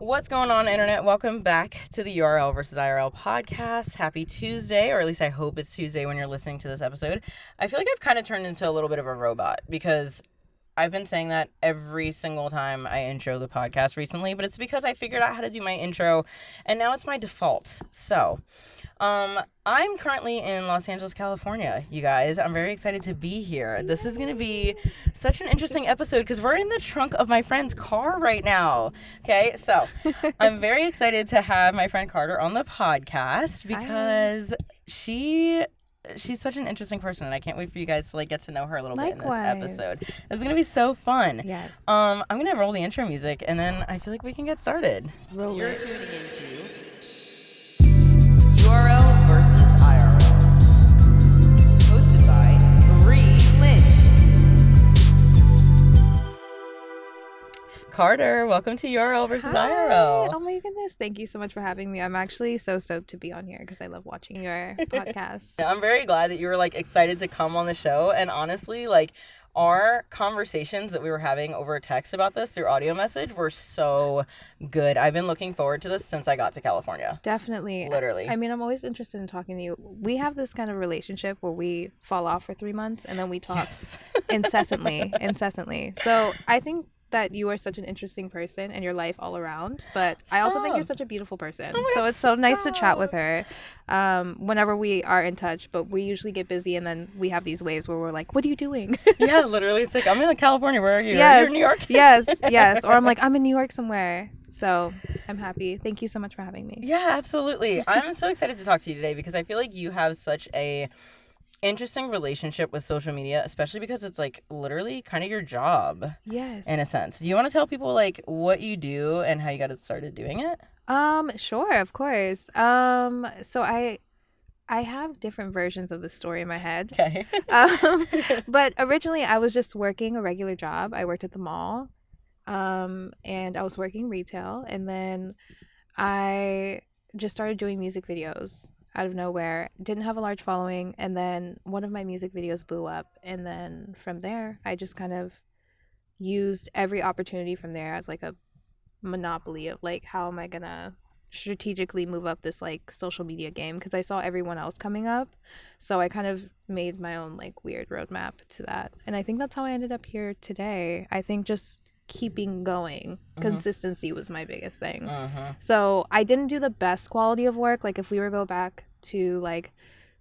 What's going on, internet? Welcome back to the URL versus IRL podcast. Happy Tuesday, or at least I hope it's Tuesday when you're listening to this episode. I feel like I've kind of turned into a little bit of a robot because I've been saying that every single time I intro the podcast recently, but it's because I figured out how to do my intro and now it's my default. So, I'm currently in Los Angeles, California, you guys. I'm very excited to be here. This is going to be such an interesting episode because we're in the trunk of my friend's car right now. Okay, so I'm very excited to have my friend Carter on the podcast because she's such an interesting person, and I can't wait for you guys to get to know her a little bit in this episode. It's going to be so fun. Yes. I'm going to roll the intro music, and then I feel like we can get started. Roll You're it. tuning into URL versus IRL, hosted by Bree Lynch. Carter, welcome to URL versus IRL. Oh my goodness. Thank you so much for having me. I'm actually so stoked to be on here because I love watching your podcast. I'm very glad that you were excited to come on the show, and honestly, our conversations that we were having over text about this through audio message were so good. I've been looking forward to this since I got to California. Definitely. Literally. I mean, I'm always interested in talking to you. We have this kind of relationship where we fall off for 3 months and then we talk incessantly. So I think that you are such an interesting person and your life all around, but I also think you're such a beautiful person. So it's so nice to chat with her whenever we are in touch, but we usually get busy and then we have these waves where we're like, what are you doing? Yeah, literally. It's I'm in California. Where are you? Yes. Are you in New York? yes. Or I'm I'm in New York somewhere. So I'm happy. Thank you so much for having me. Yeah, absolutely. I'm so excited to talk to you today because I feel like you have such a interesting relationship with social media, especially because it's literally kind of your job. Yes. In a sense. Do you want to tell people what you do and how you got started doing it? Sure, of course. So I have different versions of the story in my head. Okay. But originally I was just working a regular job. I worked at the mall. And I was working retail, and then I just started doing music videos out of nowhere. Didn't have a large following, and then one of my music videos blew up, and then from there I just kind of used every opportunity from there as a monopoly of how am I gonna strategically move up this social media game, because I saw everyone else coming up, so I kind of made my own weird roadmap to that, and I think that's how I ended up here today. I think just keeping going. Consistency was my biggest thing. So I didn't do the best quality of work. If we were to go back to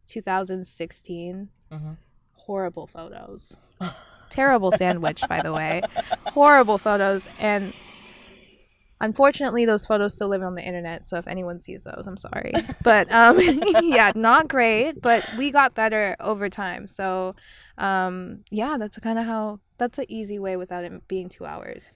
2016, horrible photos. Terrible sandwich, by the way. Horrible photos. And unfortunately, those photos still live on the internet, so if anyone sees those, I'm sorry. But yeah, not great, but we got better over time. So yeah, that's kind of how. That's an easy way without it being 2 hours.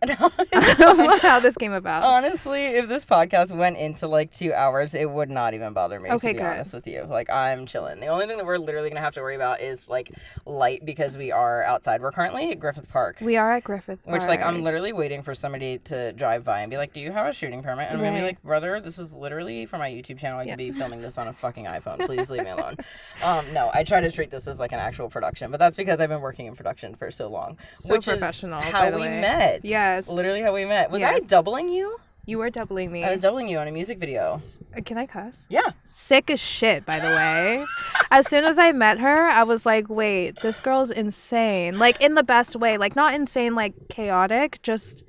How this came about. Honestly, if this podcast went into 2 hours, it would not even bother me, okay, to be honest with you. I'm chilling. The only thing that we're literally going to have to worry about is light, because we are outside. We're currently at Griffith Park. We are at Griffith Park. Which I'm literally waiting for somebody to drive by and be like, do you have a shooting permit? And I'm going to be like, brother, this is literally for my YouTube channel. I could be filming this on a fucking iPhone. Please leave me alone. No, I try to treat this as an actual production, but that's because I've been working in production for so long. So which professional, is how we met. Yes. Literally how we met. Was I doubling you? You were doubling me. I was doubling you on a music video. Can I cuss? Yeah. Sick as shit, by the way. As soon as I met her, I was like, wait, this girl's insane. In the best way. Not insane, chaotic. Just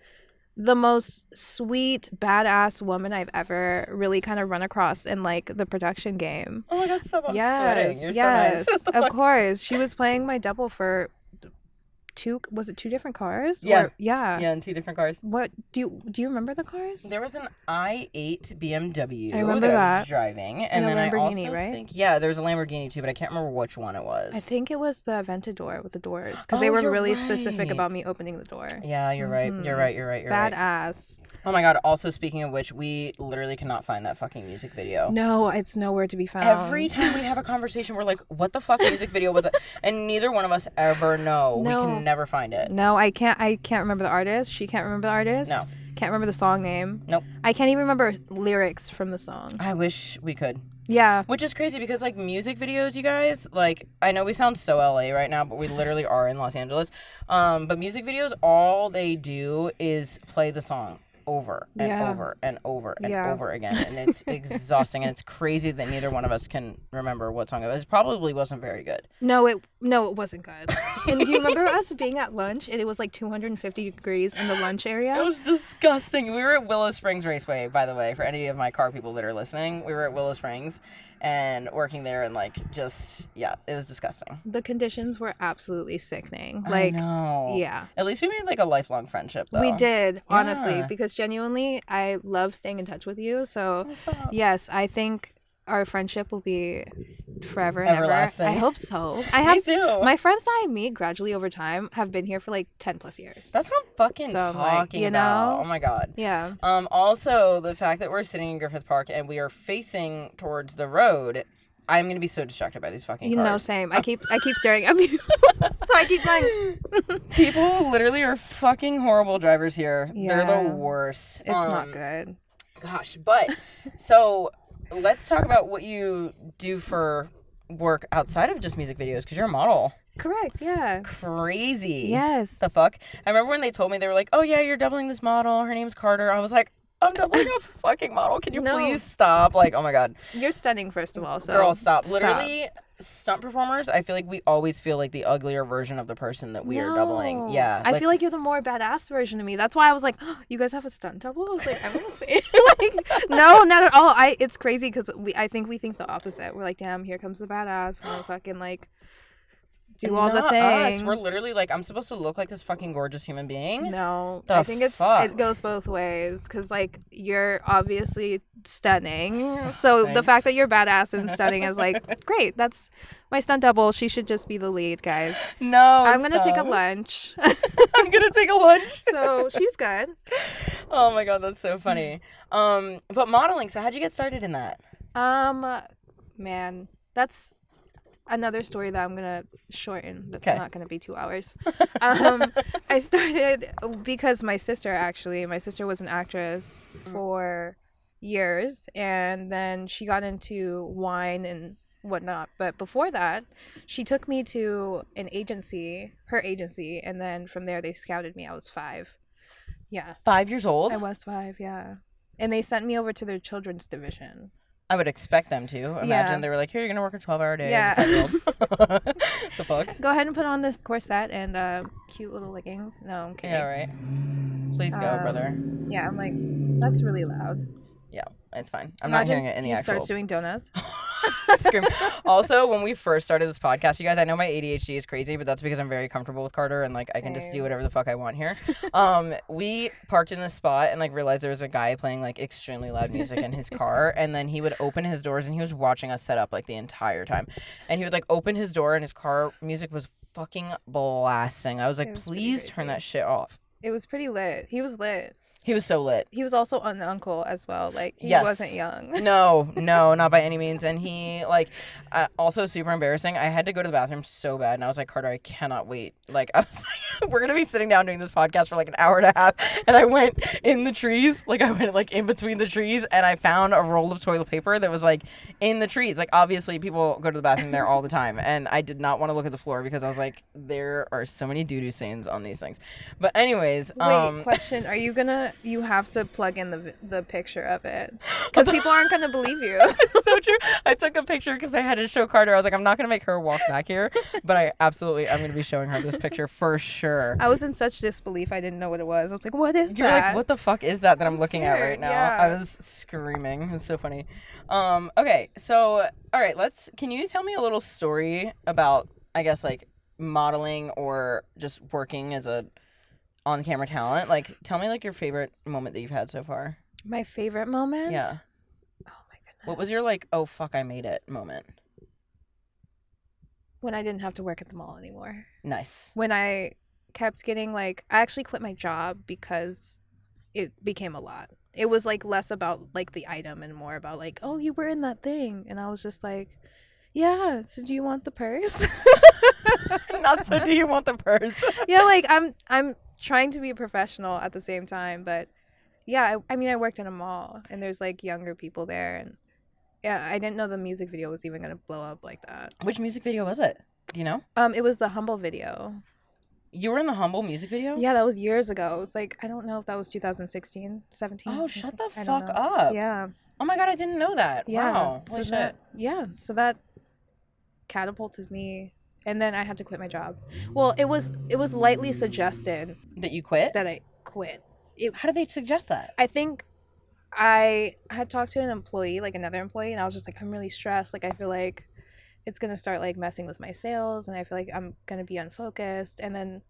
the most sweet, badass woman I've ever really kind of run across in the production game. Oh my God, stop. I'm sweating. You're so nice. Of course. She was playing my double for two different cars? Yeah. Yeah, in 2 different cars. What do you remember the cars? There was an i8 BMW I remember that I that. was driving, and then I also think there was a Lamborghini too, but I can't remember which one it was. I think it was the Aventador with the doors, because they were really specific about me opening the door. Yeah, you're right. You're right. Badass. Oh my God. Also, speaking of which, we literally cannot find that fucking music video. No, it's nowhere to be found. Every time we have a conversation, we're like, what the fuck music video was it? And neither one of us ever know. No. We can never find it. No, I can't remember the artist. She can't remember the artist. No. Can't remember the song name. Nope. I can't even remember lyrics from the song. I wish we could. Yeah. Which is crazy because, like, music videos, you guys, like, I know we sound so LA right now, but we literally are in Los Angeles. But music videos, all they do is play the song. over and Yeah. over and over and Yeah. over again, and it's exhausting, and it's crazy that neither one of us can remember what song it was. It probably wasn't very good. No, it wasn't good. And do you remember us being at lunch and it was like 250 degrees in the lunch area? It was disgusting. We were at Willow Springs Raceway, by the way, for any of my car people that are listening. We were at Willow Springs and working there, and like just it was disgusting. The conditions were absolutely sickening. I Like, know. yeah. At least we made like a lifelong friendship, though. We did, honestly, Yeah. because genuinely I love staying in touch with you. So, What's up? yes, I think our friendship will be forever and Everlasting. ever. I hope so. Me too. My friends that I meet gradually over time have been here for like 10 plus years. That's what I'm fucking So, like, talking you about. know? Oh my god. Yeah. Also, the fact that we're sitting in Griffith Park and we are facing towards the road, I'm gonna be so distracted by these fucking cars. You know, same. I keep staring at you. So I keep going. People literally are fucking horrible drivers here. They're Yeah. the worst. It's not good. Gosh, but so let's talk about what you do for work outside of just music videos, because you're a model. Correct, yeah. Crazy. Yes. The fuck? I remember when they told me, they were like, oh yeah, you're doubling this model. Her name's Carter. I was like, I'm doubling a fucking model. Can you No. please stop? Like, oh my god. You're stunning, first of all. So Girl, stop. Literally, stunt performers, I feel like we always feel like the uglier version of the person that we are doubling. No. Yeah. I feel like you're the more badass version of me. That's why I was like, oh, you guys have a stunt double? I was like, I'm gonna say like, no, not at all. It's crazy because I think we think the opposite. We're like, damn, here comes the badass. Gonna fucking like do all the Not things. us. We're literally like, I'm supposed to look like this fucking gorgeous human being. No, The I think fuck? it goes both ways because like you're obviously stunning. So the Thanks. fact that you're badass and stunning is like great. That's my stunt double. She should just be the lead, guys. No, I'm gonna take a stop. lunch. I'm gonna take a lunch. So she's good. Oh my god, that's so funny. But modeling. So how'd you get started in that? Man, that's another story that I'm gonna shorten. That's 'Kay. not gonna be 2 hours. I started because my sister was an actress for years, and then she got into wine and whatnot. But before that, she took me to her agency, and then from there they scouted me. I was 5. Yeah, 5 years old? I was 5. Yeah, and they sent me over to their children's division. I would expect them to. Imagine Yeah. they were like, here, you're gonna work a 12-hour day. Yeah. as a 5-year-old. The fuck? Go ahead and put on this corset and cute little leggings. No, I'm kidding. Yeah, right. Please go, brother. Yeah, I'm like, that's really loud. Yeah, it's fine. I'm not hearing it in the he actual. starts doing donuts. Scream. Also, when we first started this podcast, you guys, I know my ADHD is crazy, but that's because I'm very comfortable with Carter and like I can just do Same. whatever the fuck I want here. We parked in this spot and like realized there was a guy playing like extremely loud music in his car, and then he would open his doors and he was watching us set up like the entire time, and he would like open his door and his car music was fucking blasting. I was like, It was pretty please crazy. turn that shit off. It was pretty lit. He was lit. He was so lit. He was also an uncle as well. Like, he Yes. wasn't young. No, not by any means. And he, like, also super embarrassing. I had to go to the bathroom so bad. And I was like, Carter, I cannot wait. Like, I was like, we're going to be sitting down doing this podcast for like an hour and a half. And I went in the trees. Like, I went like in between the trees. And I found a roll of toilet paper that was like in the trees. Like, obviously, people go to the bathroom there all the time. And I did not want to look at the floor because I was like, there are so many doo-doo stains on these things. But anyways. Wait, question. Are you gonna, you have to plug in the picture of it. Because people aren't gonna believe you. It's so true. I took a picture because I had to show Carter. I was like, I'm not going to make her walk back here. But I'm going to be showing her this picture for sure. I was in such disbelief. I didn't know what it was. I was like, what is You're that? like, what the fuck is that I'm looking at scared, right now? yeah. I was screaming. It was so funny. Okay, so, all right, can you tell me a little story about, I guess, like, modeling or just working as a on-camera talent? Like, tell me, like, your favorite moment that you've had so far. My favorite moment? Yeah. Oh my goodness. What was your, like, oh, fuck, I made it moment? When I didn't have to work at the mall anymore. Nice. When I kept getting like, I actually quit my job because it became a lot. It was like less about like the item and more about like, oh, you were in that thing. And I was just like, yeah, so do you want the purse? Not so do you want the purse? Yeah, like I'm trying to be a professional at the same time, but yeah, I mean I worked in a mall and there's like younger people there, and yeah, I didn't know the music video was even gonna blow up like that. Which music video was it? Do you know? It was the Humble video. You were in the Humble music video? Yeah, that was years ago. It was like, I don't know if that was 2016, 17. Oh, shut the I don't fuck know. up. Yeah. Oh my God, I didn't know that. Yeah. Wow. So Holy that, shit. yeah. So that catapulted me. And then I had to quit my job. Well, it was lightly suggested That you quit? that I quit. How did they suggest that? I think I had talked to an employee, like another employee, and I was just like, I'm really stressed. Like, I feel like it's gonna start like messing with my sales, and I feel like I'm gonna be unfocused. And then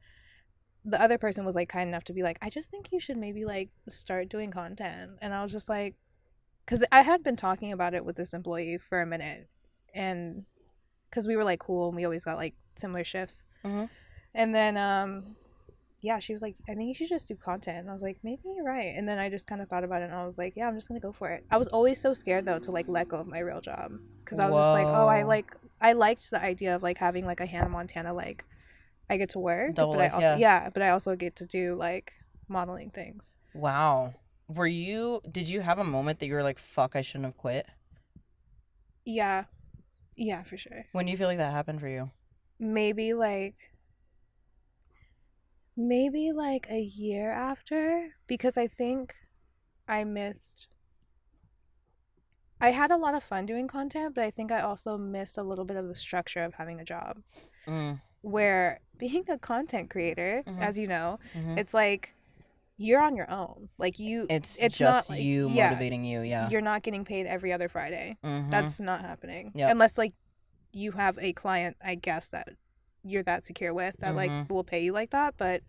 the other person was like kind enough to be like, I just think you should maybe like start doing content. And I was just like, because I had been talking about it with this employee for a minute, and because we were like cool and we always got like similar shifts. Mm-hmm. And then yeah, she was like, I think you should just do content. And I was like, maybe you're right. And then I just kind of thought about it and I was like, yeah, I'm just gonna go for it. I was always so scared though to like let go of my real job, because I was just like, oh, Whoa. I liked the idea of like having like a Hannah Montana, like I get to work, Double but I life, also yeah. but I also get to do like modeling things. Wow. Did you have a moment that you were like, fuck, I shouldn't have quit? Yeah, yeah, for sure. When do you feel like that happened for you? Maybe like a year after, because I think I missed. I had a lot of fun doing content, but I think I also missed a little bit of the structure of having a job. Mm. Where being a content creator, Mhm. as you know, Mhm. it's like you're on your own. Like It's it's just not like, you yeah, motivating you, yeah. you're not getting paid every other Friday. Mm-hmm. That's not happening. Yep. Unless like you have a client, I guess, that you're that secure with that like will pay you like that. But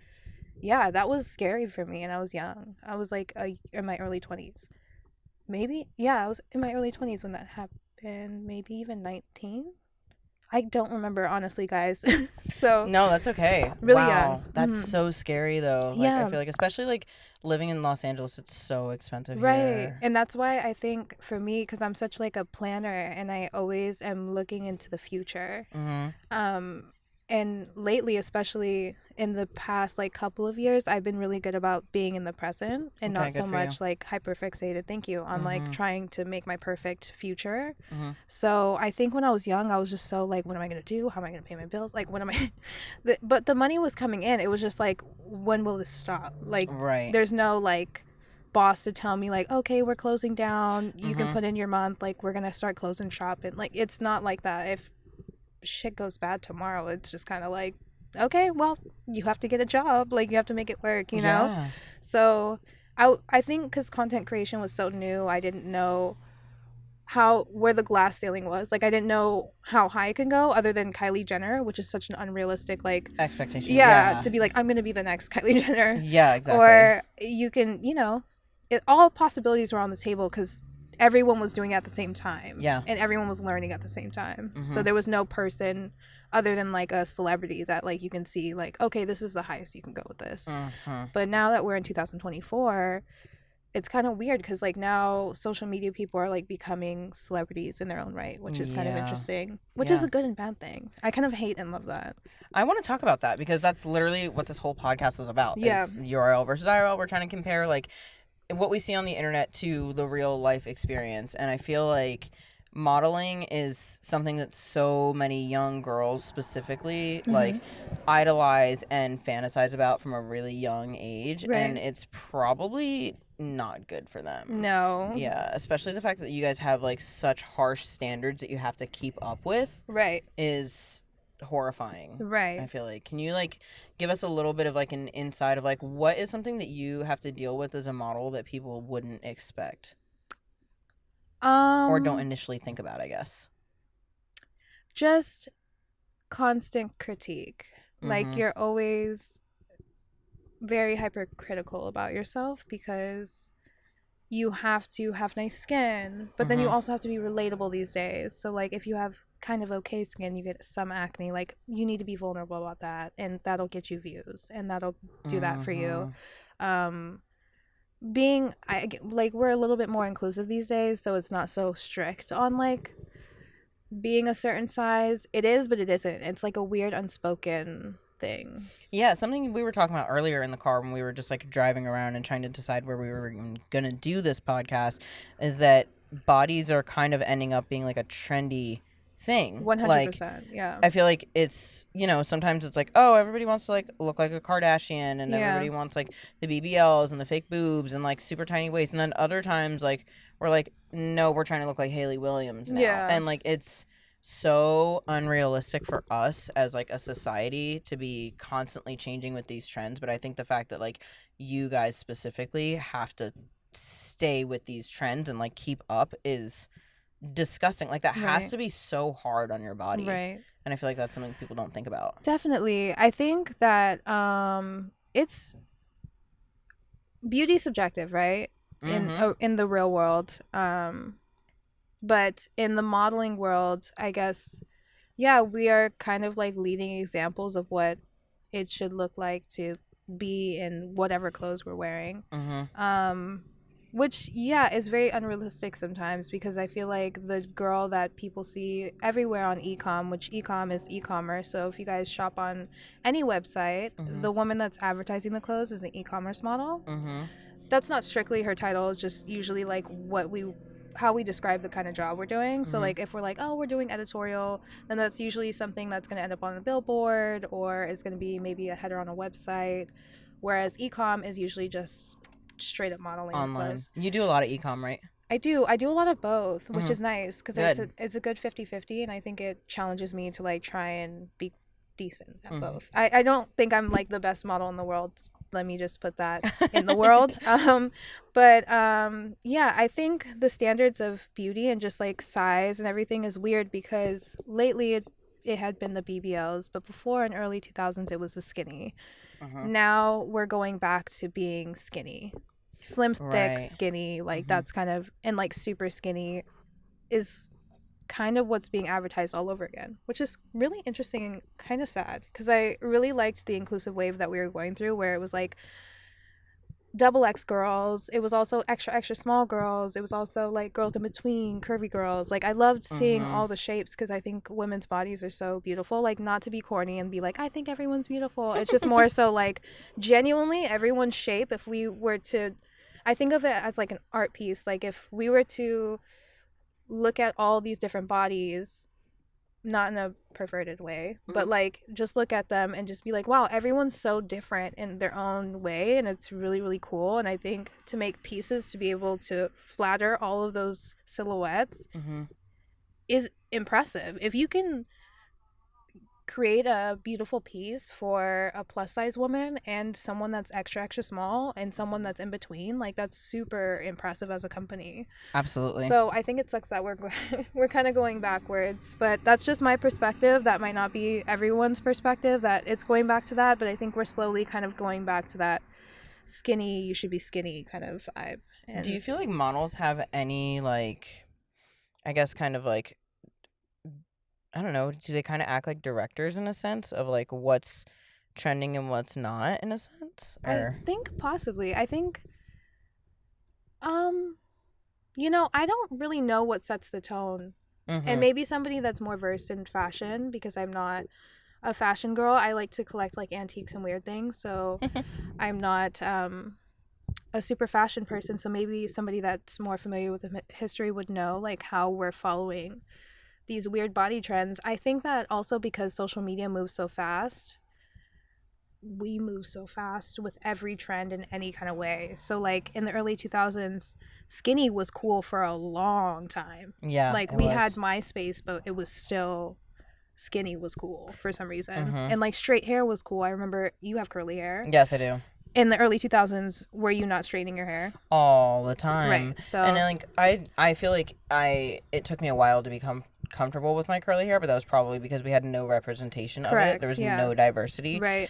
yeah, that was scary for me, and I was young. I was like in my early 20s. Maybe, yeah, I was in my early 20s when that happened. Maybe even 19. I don't remember, honestly, guys. So No, that's okay. really Wow. young. That's Mhm. so scary though. Like I Yeah. feel like especially like living in Los Angeles, it's so expensive Right. here. And that's why I think for me, because I'm such like a planner and I always am looking into the future. Mm-hmm. And lately, especially in the past like couple of years, I've been really good about being in the present and Okay, not good so for much you. like hyper fixated, thank you, on like Mhm. trying to make my perfect future. Mhm. So I think when I was young, I was just so like, what am I gonna do? How am I gonna pay my bills? Like, what am I? But the money was coming in. It was just like, when will this stop? Like, Right. there's no like boss to tell me like, okay, we're closing down. You can Mhm. put in your month. Like, we're gonna start closing shop. And like, it's not like that. If shit goes bad tomorrow, it's just kind of like, okay, well, you have to get a job. Like, you have to make it work, you know? Yeah. So I think because content creation was so new, I didn't know where the glass ceiling was. Like, I didn't know how high it can go other than Kylie Jenner, which is such an unrealistic, like, Expectation. yeah, to be like, I'm gonna be the next Kylie Jenner. Yeah, exactly. Or you can, all possibilities were on the table because everyone was doing it at the same time. Yeah. And everyone was learning at the same time. So Mhm. there was no person other than like a celebrity that like you can see like, okay, this is the highest you can go with this. Mhm. But now that we're in 2024, it's kind of weird because like now social media people are like becoming celebrities in their own right, which is kind of Yeah. interesting, which is Yeah. a good and bad thing. I kind of hate and love that. I want to talk about that because that's literally what this whole podcast is about. Yeah. Is URL versus IRL. We're trying to compare like what we see on the internet to the real life experience, and I feel like modeling is something that so many young girls specifically like idolize and fantasize about from a really young age, and Right. it's probably not good for them. No. Yeah, especially the fact that you guys have like such harsh standards that you have to keep up with Right. is horrifying. Right. I feel like. Can you like give us a little bit of like an insight of like what is something that you have to deal with as a model that people wouldn't expect or don't initially think about, I guess? Just constant critique. Like, Mhm. you're always very hypercritical about yourself because you have to have nice skin, but then you Mhm. also have to be relatable these days. So like if you have kind of okay skin, you get some acne, like you need to be vulnerable about that, and that'll get you views and that'll do that for you. Um like we're a little bit more inclusive these days, so it's not so strict on like being a certain size. It is, but it isn't. It's like a weird unspoken thing. Yeah, something we were talking about earlier in the car when we were just like driving around and trying to decide where we were going to do this podcast is that bodies are kind of ending up being like a trendy thing. 100%. Yeah. I feel like it's, sometimes it's like, oh, everybody wants to like look like a Kardashian, and everybody wants like the BBLs and the fake boobs and like super tiny waist, and then other times like we're like, no, we're trying to look like Hayley Williams now, and like it's so unrealistic for us as like a society to be constantly changing with these trends. But I think the fact that like you guys specifically have to stay with these trends and like keep up is disgusting. Like that has to be so hard on your body. Right. And I feel like that's something people don't think about. Definitely. I think that it's beauty subjective, right? In the real world. But in the modeling world, I guess, yeah, we are kind of like leading examples of what it should look like to be in whatever clothes we're wearing. Which, yeah, is very unrealistic sometimes, because I feel like the girl that people see everywhere on e-com, which e-com is e-commerce. So if you guys shop on any website, the woman that's advertising the clothes is an e-commerce model. That's not strictly her title. It's just usually like how we describe the kind of job we're doing. So like if we're like, oh, we're doing editorial, then that's usually something that's going to end up on a billboard, or is going to be maybe a header on a website. Whereas e-com is usually just straight up modeling online. You do a lot of e-com, right? I do a lot of both, which is nice, because it's a good 50-50, and I think it challenges me to like try and be decent at both. I don't think I'm like the best model in the world, let me just put that in the world. But yeah, I think the standards of beauty and just like size and everything is weird, because lately it had been the BBLs, but before in early 2000s it was the skinny. Now we're going back to being skinny, slim, thick, skinny, like that's kind of, and like super skinny is kind of what's being advertised all over again, which is really interesting and kind of sad, because I really liked the inclusive wave that we were going through, where it was like double X girls, it was also extra small girls, it was also like girls in between, curvy girls. Like I loved seeing all the shapes, because I think women's bodies are so beautiful. Like, not to be corny and be like, I think everyone's beautiful, it's just more so like genuinely everyone's shape. If we were to, I think of it as like an art piece. Like if we were to look at all these different bodies, not in a perverted way, but like just look at them and just be like, wow, everyone's so different in their own way, and it's really, really cool. And I think to make pieces to be able to flatter all of those silhouettes is impressive. If you can create a beautiful piece for a plus size woman and someone that's extra small and someone that's in between, like that's super impressive as a company. Absolutely. So I think it sucks that we're kind of going backwards, but that's just my perspective. That might not be everyone's perspective, that it's going back to that, but I think we're slowly kind of going back to that skinny, you should be skinny kind of vibe. And do you feel like models have any like, I guess kind of like, I don't know, do they kind of act like directors in a sense of like what's trending and what's not, in a sense? Or? I think possibly. I think, I don't really know what sets the tone. And maybe somebody that's more versed in fashion, because I'm not a fashion girl. I like to collect like antiques and weird things. So I'm not a super fashion person. So maybe somebody that's more familiar with the history would know like how we're following these weird body trends. I think that also because social media moves so fast, we move so fast with every trend in any kind of way. So like in the early 2000s, skinny was cool for a long time. Yeah, like we had MySpace, but it was still, skinny was cool for some reason. And like straight hair was cool. I remember you have curly hair. Yes, I do. In the early 2000s, were you not straightening your hair? All the time. Right. So, and then, like I feel like it took me a while to become comfortable with my curly hair, but that was probably because we had no representation of it. There was no diversity. Right.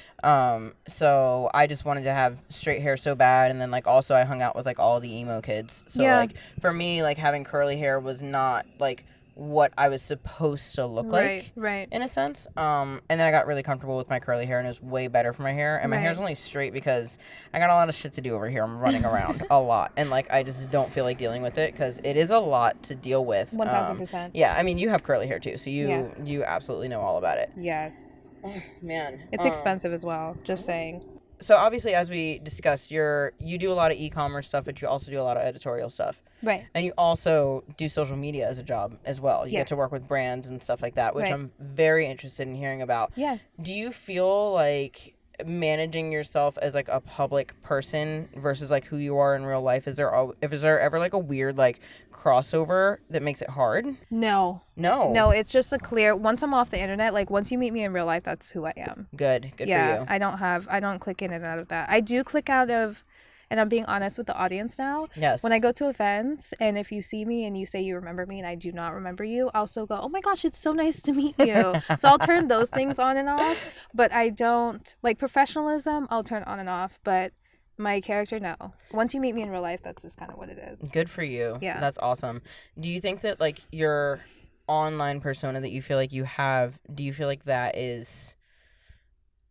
So I just wanted to have straight hair so bad, and then like also I hung out with like all the emo kids. So like for me, like having curly hair was not like what I was supposed to look like, right, in a sense. And then I got really comfortable with my curly hair, and it was way better for my hair. And my hair's only straight because I got a lot of shit to do over here. I'm running around a lot, and like I just don't feel like dealing with it, because it is a lot to deal with. 1000%. Yeah, I mean, you have curly hair too, so you absolutely know all about it. Yes. Oh, man, it's expensive as well. Just saying. so obviously, as we discussed, you do a lot of e-commerce stuff, but you also do a lot of editorial stuff. Right. And you also do social media as a job as well. You get to Yes. work with brands and stuff like that, which Right. I'm very interested in hearing about. Yes. Do you feel like managing yourself as like a public person versus like who you are in real life, is there ever like a weird like crossover that makes it hard? No, it's just a clear, once I'm off the internet, like once you meet me in real life, that's who I am. Good for you. I don't click in and out of that. I do click out of, and I'm being honest with the audience now. Yes. When I go to events, and if you see me and you say you remember me and I do not remember you, I'll still go, oh my gosh, it's so nice to meet you. So I'll turn those things on and off, but I don't, like professionalism, I'll turn on and off, but my character, no. Once you meet me in real life, that's just kind of what it is. Good for you. Yeah. That's awesome. Do you think that like your online persona that you feel like you have, do you feel like that is,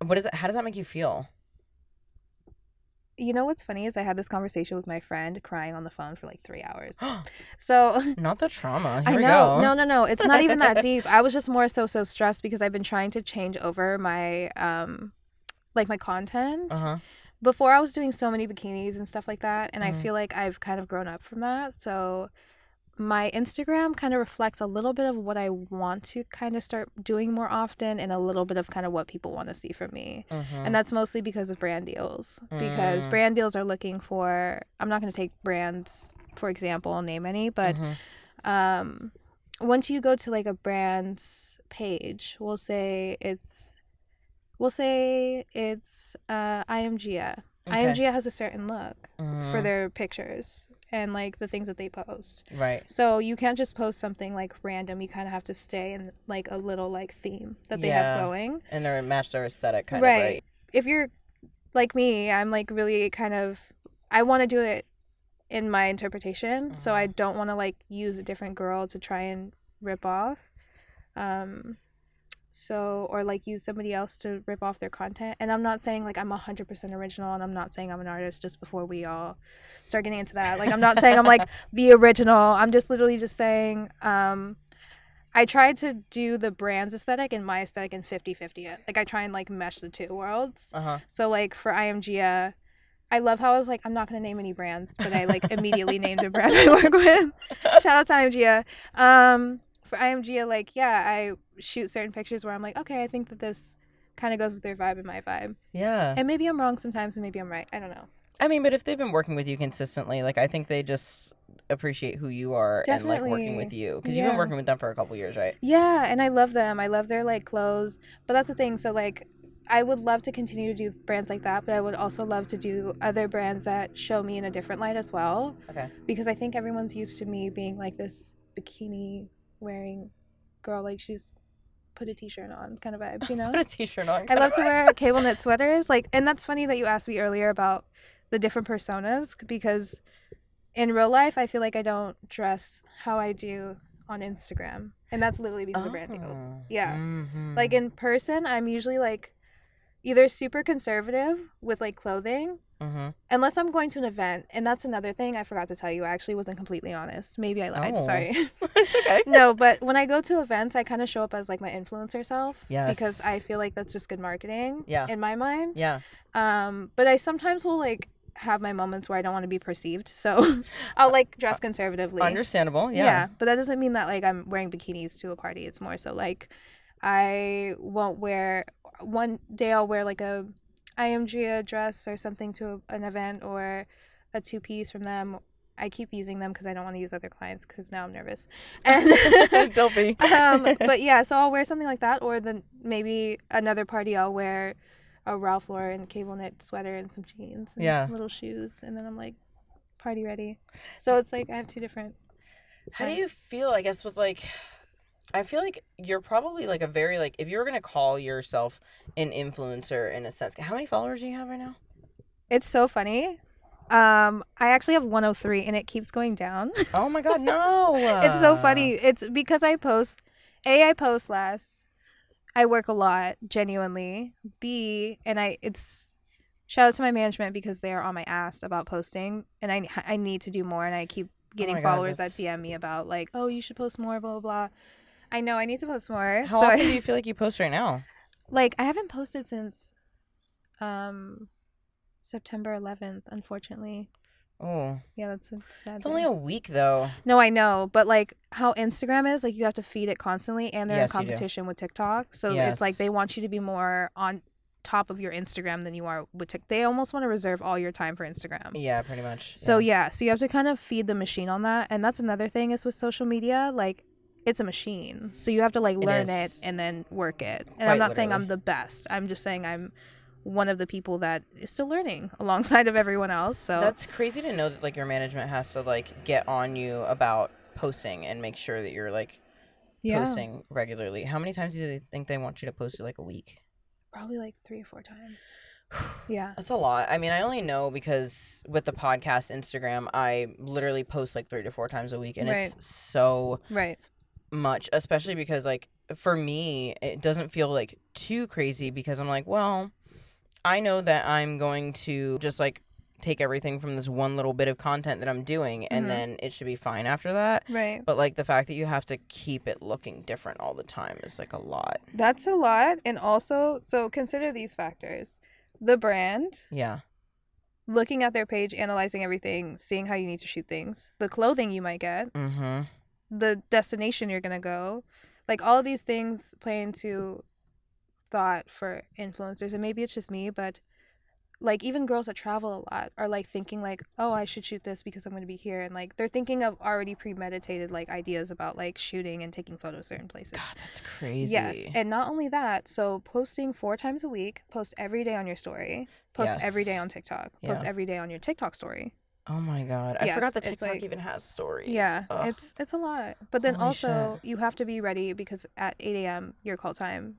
what is it, how does that make you feel? You know what's funny is I had this conversation with my friend crying on the phone for like 3 hours. So not the trauma. I Here know. we go. No. It's not even that deep. I was just more so stressed because I've been trying to change over my like my content. Uh-huh. Before I was doing so many bikinis and stuff like that, and I Mhm. feel like I've kind of grown up from that. So my Instagram kind of reflects a little bit of what I want to kind of start doing more often, and a little bit of kind of what people want to see from me. Mhm. And that's mostly because of brand deals. Because brand deals are looking for, I'm not going to take brands, for example, name any, but once you go to like a brand's page, we'll say it's IMGA. Okay. IMGA has a certain look for their pictures and like the things that they post. Right. So you can't just post something like random. You kind of have to stay in like a little like theme that they have going. And they match their aesthetic kind of, right? If you're like me, I'm like really kind of, I want to do it in my interpretation. So I don't want to like use a different girl to try and rip off. So, or like use somebody else to rip off their content. And I'm not saying like I'm 100% original, and I'm not saying I'm an artist, just before we all start getting into that. Like I'm not saying I'm like the original. I'm just literally just saying I try to do the brand's aesthetic and my aesthetic in 50-50. Like I try and like mesh the two worlds. So like for IMGA, I love how I was like, I'm not going to name any brands, but I like immediately named a brand I work with. Shout out to IMGA. For IMGA, like, yeah, I shoot certain pictures where I'm like, okay, I think that this kind of goes with their vibe and my vibe. Yeah. And maybe I'm wrong sometimes, and maybe I'm right. I don't know. I mean, but if they've been working with you consistently, like, I think they just appreciate who you are. Definitely. And like working with you, because you've been working with them for a couple years, right? Yeah, and I love them. I love their like clothes. But that's the thing. So like, I would love to continue to do brands like that, but I would also love to do other brands that show me in a different light as well. Okay. Because I think everyone's used to me being like this bikini wearing girl, like she's put a t-shirt on kind of vibes, you know? Put a t-shirt on. I love to wear cable knit sweaters, like, and that's funny that you asked me earlier about the different personas, because in real life I feel like I don't dress how I do on Instagram, and that's literally because of brand deals. Yeah. Like in person I'm usually like either super conservative with like clothing, unless I'm going to an event. And that's another thing I forgot to tell you. I actually wasn't completely honest. Maybe I lied. Sorry. It's okay. No, but when I go to events, I kind of show up as like my influencer self. Yes. Because I feel like that's just good marketing. Yeah. In my mind. Yeah. But I sometimes will like have my moments where I don't want to be perceived, so I'll like dress conservatively. Understandable. Yeah. But that doesn't mean that like I'm wearing bikinis to a party. It's more so like I won't wear, one day I'll wear like a IMGA dress or something to an event, or a two-piece from them. I keep using them because I don't want to use other clients, because now I'm nervous. And Don't be. But yeah, so I'll wear something like that, or then maybe another party I'll wear a Ralph Lauren cable knit sweater and some jeans and little shoes, and then I'm like party ready. So it's like I have two different. How do you feel, I guess, with like, I feel like you're probably like a very, like, if you were going to call yourself an influencer in a sense, how many followers do you have right now? It's so funny. I actually have 103 and it keeps going down. Oh my God, no. It's so funny. It's because I post less. I work a lot, genuinely. B, and it's shout out to my management because they are on my ass about posting, and I need to do more, and I keep getting followers that DM me about like, oh, you should post more, blah, blah, blah. I know I need to post more. How often do you feel like you post right now? Like I haven't posted since September 11th, unfortunately. Oh. Yeah, that's a sad It's day. only a week, though. No, I know, but like how Instagram is, like you have to feed it constantly, and they're in Yes, you do. competition with TikTok. So it's like Yes. they want you to be more on top of your Instagram than you are with TikTok. They almost want to reserve all your time for Instagram. Yeah, pretty much. So yeah, so you have to kind of feed the machine on that, and that's another thing is with social media, like it's a machine, so you have to like learn it is. and then work it. And Quite I'm not saying literally. I'm the best. I'm just saying I'm one of the people that is still learning alongside of everyone else. So That's crazy to know that like your management has to like get on you about posting and make sure that you're like posting regularly. How many times do they think they want you to post it like a week? Probably like 3 or 4 times. Yeah. That's a lot. I mean, I only know because with the podcast Instagram, I literally post like 3 to 4 times a week, and it's so much, especially because like for me, it doesn't feel like too crazy because I'm like, well, I know that I'm going to just like take everything from this one little bit of content that I'm doing, and then it should be fine after that. Right. But like the fact that you have to keep it looking different all the time is like a lot. That's a lot. And also, so consider these factors: the brand, Yeah. looking at their page, analyzing everything, seeing how you need to shoot things, the clothing you might get, the destination you're gonna go, like all of these things play into thought for influencers. And maybe it's just me, but like even girls that travel a lot are like thinking like, oh, I should shoot this because I'm going to be here, and like they're thinking of already premeditated like ideas about like shooting and taking photos certain places. God, that's crazy. Yes. And not only that, so posting 4 times a week, post every day on your story, post every day on TikTok, post every day on your TikTok story. Oh my God, I forgot that TikTok even has stories. Yeah. Ugh. It's a lot. But then Holy also shit. you have to be ready because at 8 a.m. your call time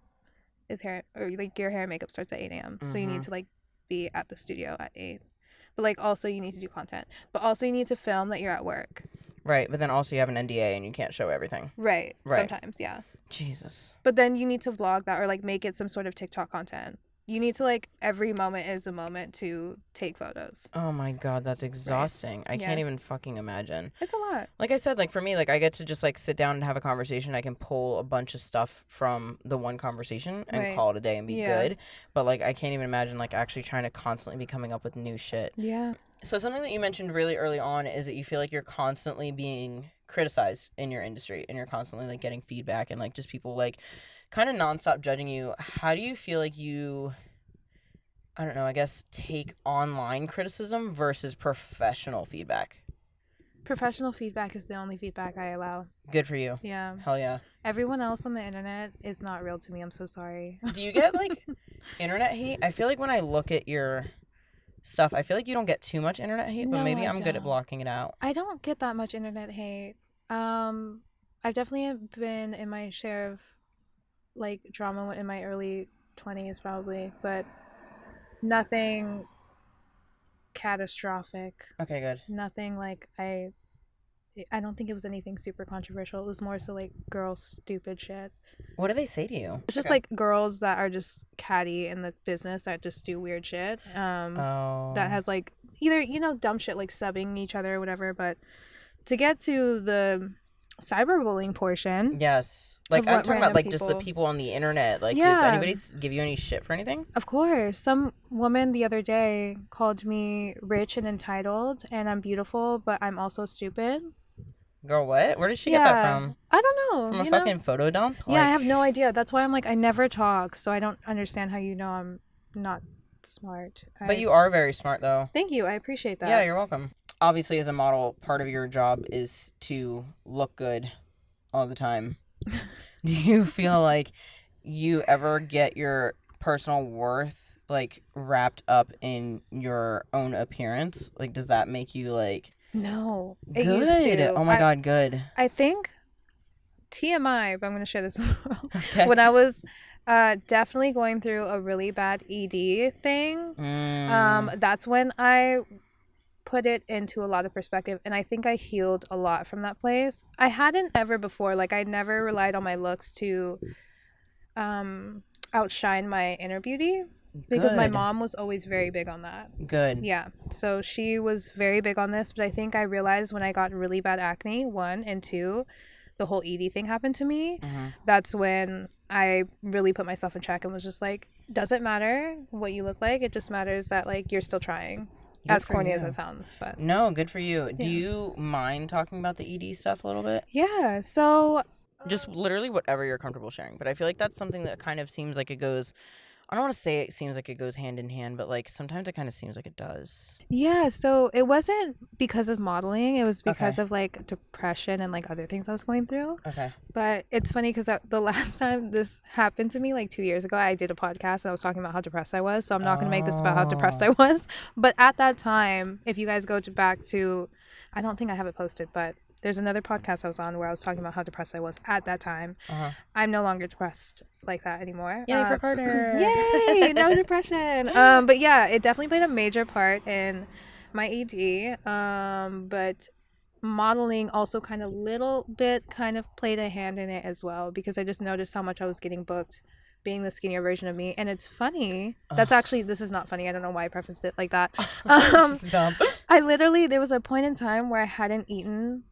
is hair, or like your hair and makeup starts at 8 a.m. So you need to like be at the studio at 8. But like also you need to do content, but also you need to film that you're at work. Right, but then also you have an NDA and you can't show everything. Right. Sometimes, yeah. Jesus. But then you need to vlog that or like make it some sort of TikTok content. You need to like every moment is a moment to take photos. Oh my God, that's exhausting. I can't even fucking imagine. It's a lot. Like I said, like for me, like I get to just like sit down and have a conversation. I can pull a bunch of stuff from the one conversation and call it a day and be good. But like I can't even imagine like actually trying to constantly be coming up with new shit. Yeah. So something that you mentioned really early on is that you feel like you're constantly being criticized in your industry and you're constantly like getting feedback and like just people like kind of nonstop judging you. How do you feel like you, I don't know, I guess take online criticism versus professional feedback? Professional feedback is the only feedback I allow. Good for you. Yeah. Hell yeah. Everyone else on the internet is not real to me. I'm so sorry. Do you get like internet hate? I feel like when I look at your stuff, I feel like you don't get too much internet hate, but maybe I'm good at blocking it out. I don't get that much internet hate. I've definitely been in my share of like drama in my early 20s probably, but nothing catastrophic. Okay, good. Nothing like I don't think it was anything super controversial. It was more so like girl stupid shit. What do they say to you? It's just like girls that are just catty in the business that just do weird shit. That has like either, you know, dumb shit like subbing each other or whatever. But to get to the cyberbullying portion. Yes. Like I'm talking about like just the people on the internet. Like does anybody give you any shit for anything? Of course. Some woman the other day called me rich and entitled and I'm beautiful, but I'm also stupid. Girl, what? Where did she get that from? I don't know. From a fucking photo dump? Yeah, I have no idea. That's why I'm like, I never talk, so I don't understand how you know I'm not smart. But you are very smart, though. Thank you. I appreciate that. Yeah, you're welcome. Obviously, as a model, part of your job is to look good all the time. Do you feel like you ever get your personal worth, like, wrapped up in your own appearance? Like, does that make you, like... No. Good. Used to. Oh my God, good. I think TMI, but I'm going to share this with the world. Okay. When I was definitely going through a really bad ED thing, that's when I put it into a lot of perspective. And I think I healed a lot from that place. I hadn't ever before. Like, I never relied on my looks to outshine my inner beauty. Because my mom was always very big on that. Good. Yeah. So she was very big on this. But I think I realized when I got really bad acne, 1, and 2, the whole ED thing happened to me. Mm-hmm. That's when I really put myself in check and was just like, doesn't matter what you look like. It just matters that like you're still trying. Good As for corny as you. it sounds, but No, good for you. Do Yeah. you mind talking about the ED stuff a little bit? yeah. So Just literally whatever you're comfortable sharing. But I feel like that's something that kind of seems like it goes, I don't want to say it seems like it goes hand in hand, but like sometimes it kind of seems like it does. yeah, so it wasn't because of modeling. It was because Okay. of like depression and like other things I was going through. Okay. But it's funny because the last time this happened to me, like 2 years ago, I did a podcast and I was talking about how depressed I was. So I'm not going to make this about how depressed I was. But at that time, if you guys go back to, I don't think I have it posted, but there's another podcast I was on where I was talking about how depressed I was at that time. Uh-huh. I'm no longer depressed like that anymore. Yay for Carter. Yay! No depression. But yeah, it definitely played a major part in my ED. But modeling also kind of played a hand in it as well, because I just noticed how much I was getting booked being the skinnier version of me. And it's funny. That's actually, this is not funny. I don't know why I prefaced it like that. Stop. There was a point in time where I hadn't eaten,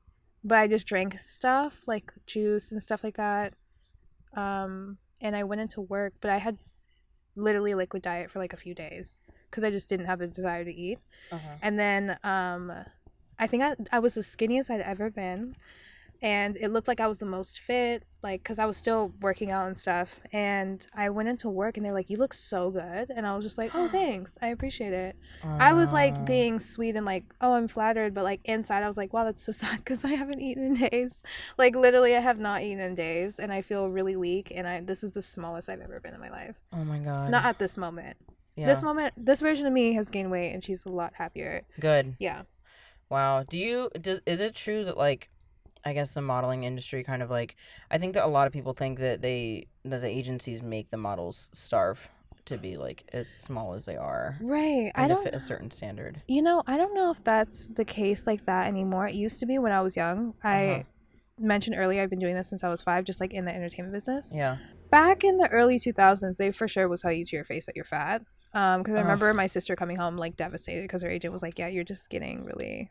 but I just drank stuff like juice and stuff like that. And I went into work, but I had literally a liquid diet for like a few days because I just didn't have the desire to eat. And then I think I was the skinniest I'd ever been, and it looked like I was the most fit, like, because I was still working out and stuff. And I went into work and they're like, you look so good. And I was just like, oh, thanks, I appreciate it. I was like being sweet and like, oh, I'm flattered, but like inside I was like, wow, that's so sad because I haven't eaten in days. Like literally I have not eaten in days and I feel really weak, and this is the smallest I've ever been in my life. Oh my God. Not at this moment. Yeah. This version of me has gained weight and she's a lot happier. Good. Yeah. Wow. Is it true that like, I guess the modeling industry kind of like, I think that a lot of people think that the agencies make the models starve to be like as small as they are. Right. And to fit a certain standard. I don't know if that's the case like that anymore. It used to be when I was young. I mentioned earlier I've been doing this since I was 5, just like in the entertainment business. Yeah. Back in the early 2000s, they for sure will tell you to your face that you're fat. Because I remember my sister coming home like devastated because her agent was like, yeah, you're just getting really,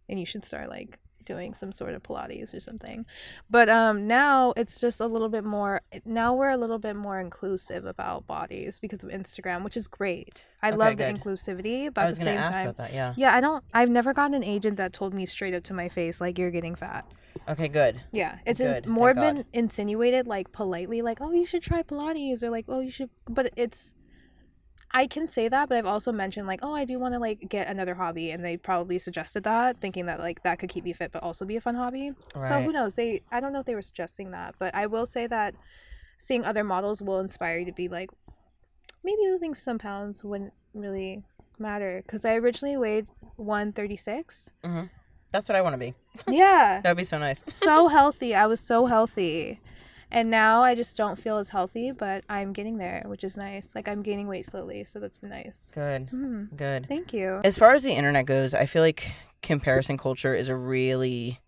and you should start like doing some sort of Pilates or something. But now it's just a little bit more, now we're a little bit more inclusive about bodies because of Instagram, which is great. I love the inclusivity, but at the same time, about that, I've never gotten an agent that told me straight up to my face like, you're getting fat. Okay, good. Yeah, it's more been insinuated like politely, like, oh, you should try Pilates, or like, oh, you should, but it's, I can say that, but I've also mentioned like, oh, I do want to like get another hobby, and they probably suggested that, thinking that like that could keep me fit but also be a fun hobby. Right. So who knows? I don't know if they were suggesting that, but I will say that seeing other models will inspire you to be like, maybe losing some pounds wouldn't really matter, because I originally weighed 136. That's what I want to be. Yeah. That would be so nice. So healthy. I was so healthy. And now I just don't feel as healthy, but I'm getting there, which is nice. Like, I'm gaining weight slowly, so that's been nice. Good. Good. Thank you. As far as the internet goes, I feel like comparison culture is a really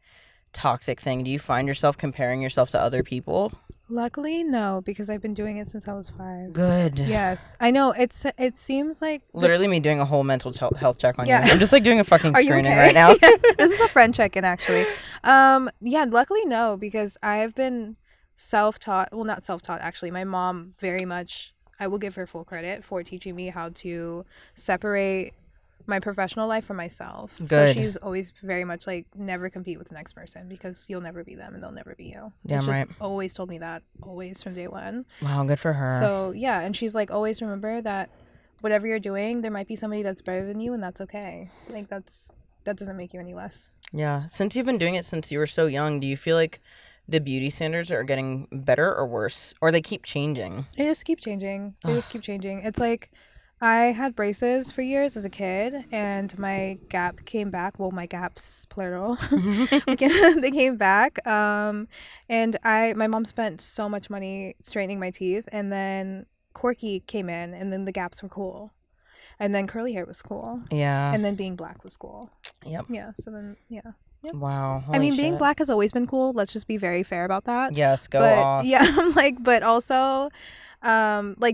toxic thing. Do you find yourself comparing yourself to other people? Luckily, no, because I've been doing it since I was 5. Good. Yes. I know. It seems like... Literally me doing a whole mental health check on you. I'm just like doing a fucking screening okay? right now. Yeah. This is a friend check-in, actually. Yeah, luckily, no, because I've been... not self-taught, actually. My mom very much, I will give her full credit for teaching me how to separate my professional life from myself. Good. So she's always very much like, never compete with the next person, because you'll never be them and they'll never be you. Damn right. Always told me that, always, from day one. Wow, good for her. So yeah, and she's like, always remember that whatever you're doing, there might be somebody that's better than you, and that's okay. Like that doesn't make you any less. Yeah. Since you've been doing it since you were so young, do you feel like the beauty standards are getting better or worse, or they keep changing? They just keep changing. It's like, I had braces for years as a kid, and my gap came back. Well, my gaps, plural. They came back. And my mom spent so much money straightening my teeth, and then Corky came in, and then the gaps were cool. And then curly hair was cool. Yeah. And then being black was cool. Yep. Yeah. So then, yeah. Yep. Wow. Being black has always been cool. Let's just be very fair about that. Yes, go off. Yeah, but also,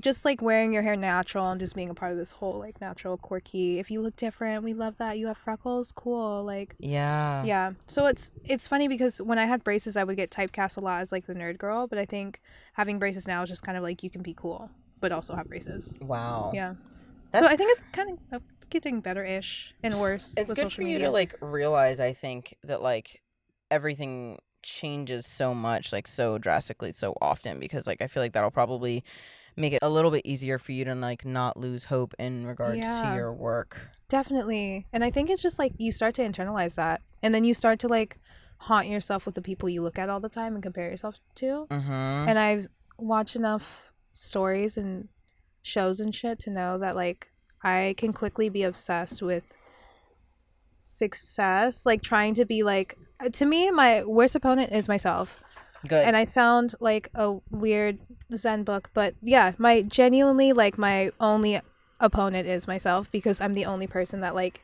just like wearing your hair natural and just being a part of this whole like natural, quirky. If you look different, we love that. You have freckles, cool. Like, yeah. So it's funny because when I had braces, I would get typecast a lot as like the nerd girl. But I think having braces now is just kind of like, you can be cool, but also have braces. Wow. Yeah. That's So I think it's kind of getting better-ish and worse it's with good social for you media. to like realize, I think, that like everything changes so much, like so drastically, so often, because like I feel like that'll probably make it a little bit easier for you to like not lose hope in regards to your work. Definitely. And I think it's just like you start to internalize that, and then you start to like haunt yourself with the people you look at all the time and compare yourself to. And I've watched enough stories and shows and shit to know that like I can quickly be obsessed with success, like trying to be like, to me my worst opponent is myself. Good. And I sound like a weird Zen book, but yeah, my genuinely like my only opponent is myself, because I'm the only person that like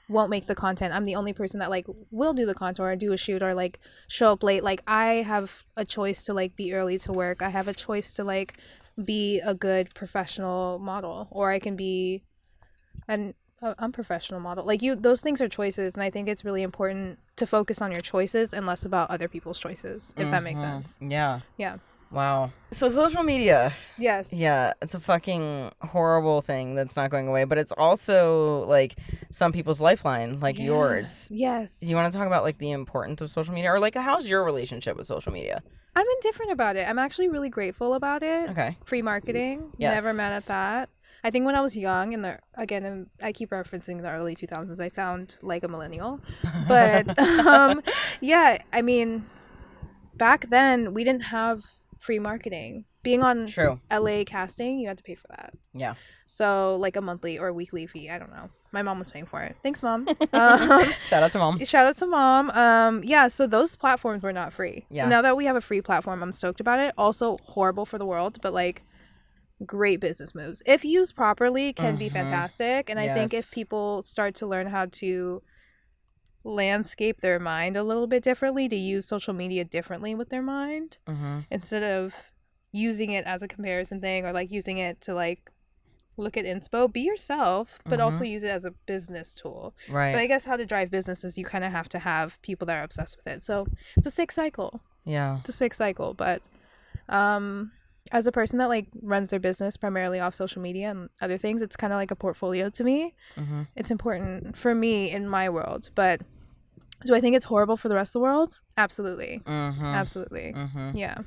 won't make the content. I'm the only person that like will do the content or do a shoot or like show up late. Like I have a choice to like be early to work. I have a choice to like be a good professional model, or I can be an unprofessional model. Like those things are choices, and I think it's really important to focus on your choices and less about other people's choices, if that makes sense. Yeah. Yeah. Wow. So social media. Yes. Yeah, it's a fucking horrible thing that's not going away, but it's also like some people's lifeline, like yours. Yes. You want to talk about like the importance of social media, or like how's your relationship with social media? I'm indifferent about it. I'm actually really grateful about it. Okay. Free marketing. Yes. Never mad at that. I think when I was young, and I keep referencing the early 2000s, I sound like a millennial. But yeah, I mean, back then we didn't have free marketing. Being on LA casting, you had to pay for that. Yeah. So like a monthly or weekly fee. I don't know. My mom was paying for it. Thanks, Mom. Shout out to Mom. Shout out to Mom. Yeah, so those platforms were not free. Yeah. So now that we have a free platform, I'm stoked about it. Also horrible for the world, but like great business moves. If used properly, can be fantastic. And I think if people start to learn how to landscape their mind a little bit differently, to use social media differently with their mind, instead of using it as a comparison thing, or like using it to like look at inspo, be yourself, but also use it as a business tool. Right. But I guess how to drive businesses, you kind of have to have people that are obsessed with it. So it's a sick cycle. Yeah. It's a sick cycle. But as a person that like runs their business primarily off social media and other things, it's kind of like a portfolio to me. It's important for me in my world. But do I think it's horrible for the rest of the world? Absolutely. Absolutely. Yeah.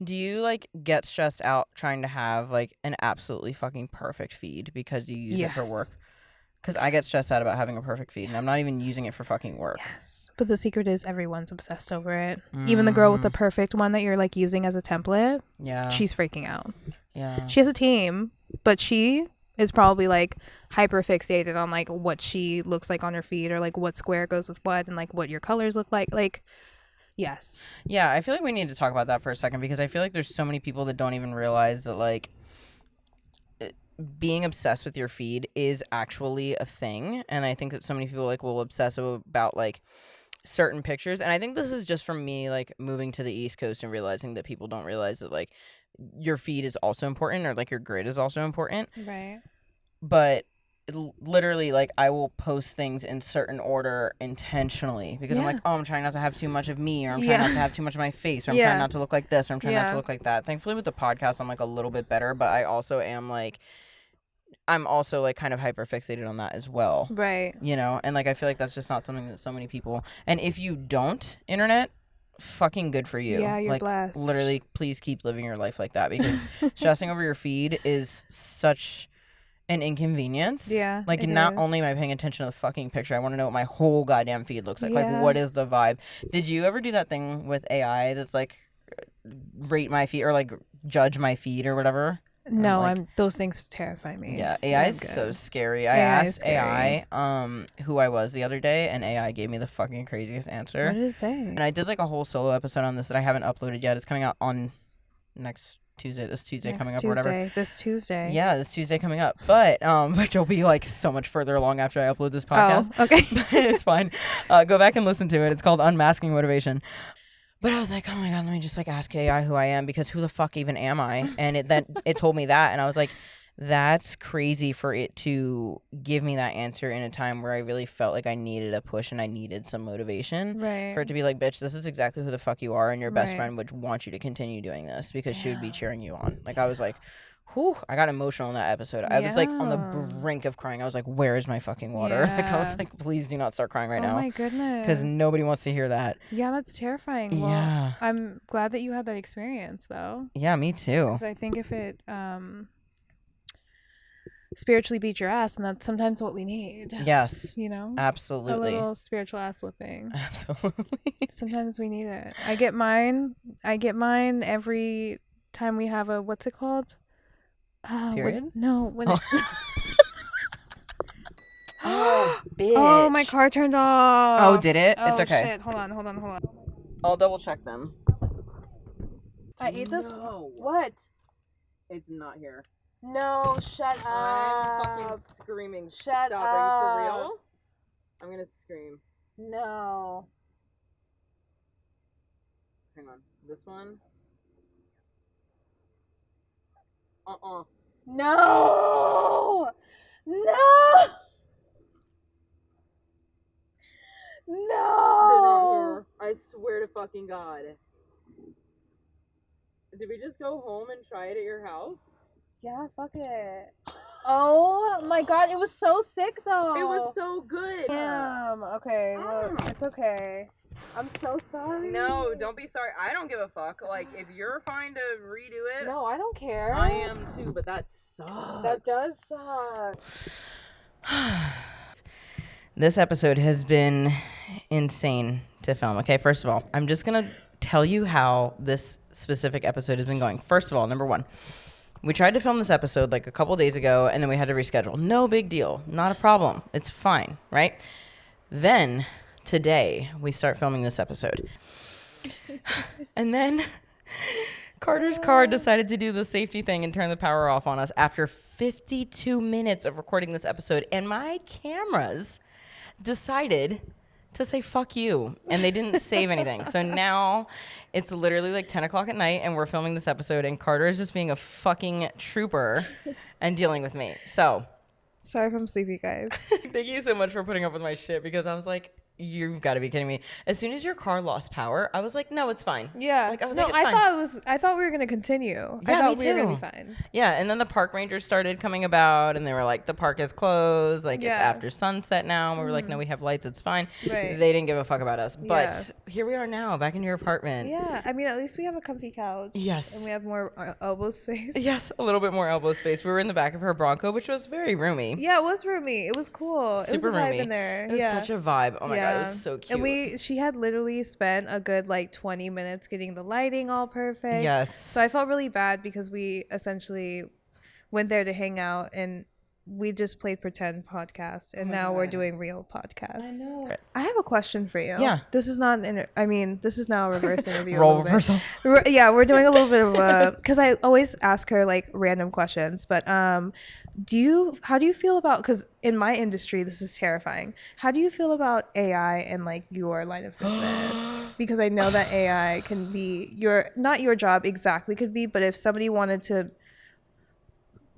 Do you like get stressed out trying to have like an absolutely fucking perfect feed because you use it for work? Because I get stressed out about having a perfect feed, and I'm not even using it for fucking work. Yes. But the secret is everyone's obsessed over it. Even the girl with the perfect one that you're like using as a template. Yeah. She's freaking out. Yeah. She has a team, but she is probably like hyper fixated on like what she looks like on her feed, or like what square goes with what, and like what your colors look like. Like, yes. Yeah, I feel like we need to talk about that for a second, because I feel like there's so many people that don't even realize that like being obsessed with your feed is actually a thing. And I think that so many people like will obsess about like certain pictures. And I think this is just from me like moving to the East Coast and realizing that people don't realize that like your feed is also important, or like your grid is also important. Right. But literally, like, I will post things in certain order intentionally, because I'm like, oh, I'm trying not to have too much of me, or I'm trying not to have too much of my face, or I'm trying not to look like this, or I'm trying not to look like that. Thankfully with the podcast I'm like a little bit better, but I also am like, I'm also like kind of hyper fixated on that as well. Right. You know, and like I feel like that's just not something that so many people, and if you don't, internet, fucking good for you. Yeah, you're like, blessed. Literally, please keep living your life like that, because stressing over your feed is such an inconvenience. Yeah. Like, not only am I paying attention to the fucking picture, I want to know what my whole goddamn feed looks like. Like, what is the vibe? Did you ever do that thing with AI that's like rate my feed, or like judge my feed or whatever? No, like, those things terrify me. Yeah, AI is so scary. I asked AI who I was the other day, and AI gave me the fucking craziest answer. What did it say? And I did like a whole solo episode on this that I haven't uploaded yet. It's coming out on next Tuesday. This Tuesday coming up, or whatever. This Tuesday. Yeah, this Tuesday coming up. But which will be like so much further along after I upload this podcast. Oh, okay. It's fine. Go back and listen to it. It's called Unmasking Motivation. But I was like, oh my God, let me just like ask AI who I am, because who the fuck even am I? And it told me that, and I was like, that's crazy for it to give me that answer in a time where I really felt like I needed a push and I needed some motivation. Right. For it to be like, bitch, this is exactly who the fuck you are, and your best Right. friend would want you to continue doing this because she would be Damn. cheering you on. Like, I was like, whew, I got emotional in that episode. I was like on the Yeah. brink of crying. I was like, where is my fucking water? Like, I was Yeah. like, please do not start crying right Oh now my goodness. because nobody wants to hear that. Yeah, that's terrifying. Well, Yeah. I'm glad that you had that experience, though. Yeah, me too. 'Cause I think if it spiritually beat your ass, and that's sometimes what we need. Yes, You know? A absolutely. little spiritual ass whipping. Absolutely. Sometimes we need it. I get mine every time we have a, what's it called? Period? No. When Oh. Oh, bitch. Oh, my car turned off. Oh, did it? It's Oh, okay. shit. Hold on. I'll double check them. I ate this. No. What? It's not here. No, shut I'm up. fucking screaming. Shut Stop. Are you for up. real? I'm gonna scream. No. Hang on. This one? No. No. I swear to fucking God. Did we just go home and try it at your house? Yeah, fuck it. Oh my God, it was so sick though. It was so good. Damn. Okay, well, it's okay. I'm so sorry. No, don't be sorry. I don't give a fuck. Like, if you're fine to redo it, No, I don't care. I am too, but that sucks. That does suck. This episode has been insane to film. Okay, first of all, I'm just going to tell you how this specific episode has been going. First of all, number one, we tried to film this episode like a couple days ago, and then we had to reschedule. No big deal. Not a problem. It's fine, right? Then today, we start filming this episode. And then Carter's car decided to do the safety thing and turn the power off on us after 52 minutes of recording this episode. And my cameras decided to say fuck you, and they didn't save anything. So now it's literally like 10 o'clock at night and we're filming this episode, and Carter is just being a fucking trooper and dealing with me. So Sorry if I'm sleepy, guys. thank you so much for putting up with my shit, because I was like, you've got to be kidding me. As soon as your car lost power, I was like, no, it's fine. Yeah. Like, I was no, like, it's fine. I thought we were gonna continue. Yeah, I thought me we were gonna too. be fine. Yeah, and then the park rangers started coming about, and they were like, the park is closed, like, Yeah. it's after sunset now. And we were like, no, we have lights, it's fine. Right. They didn't give a fuck about us. But Yeah. here we are now, back in your apartment. Yeah, I mean, at least we have a comfy couch. Yes. And we have more elbow space. Yes, a little bit more elbow space. We were in the back of her Bronco, which was very roomy. Yeah, it was roomy. It was cool. Super it was a vibe roomy. in there. It was yeah. such a vibe. Oh my God, it was so cute. And she had literally spent a good like 20 minutes getting the lighting all perfect. Yes. So I felt really bad because we essentially went there to hang out and we just played pretend podcast, and now we're doing real podcasts. I know. I have a question for you. Yeah. This is not this is now a reverse interview. Role reversal. Yeah, we're doing a little bit of because I always ask her like random questions, but how do you feel about, because in my industry this is terrifying, how do you feel about AI and like your line of business? Because I know that AI can be not your job exactly could be, but if somebody wanted to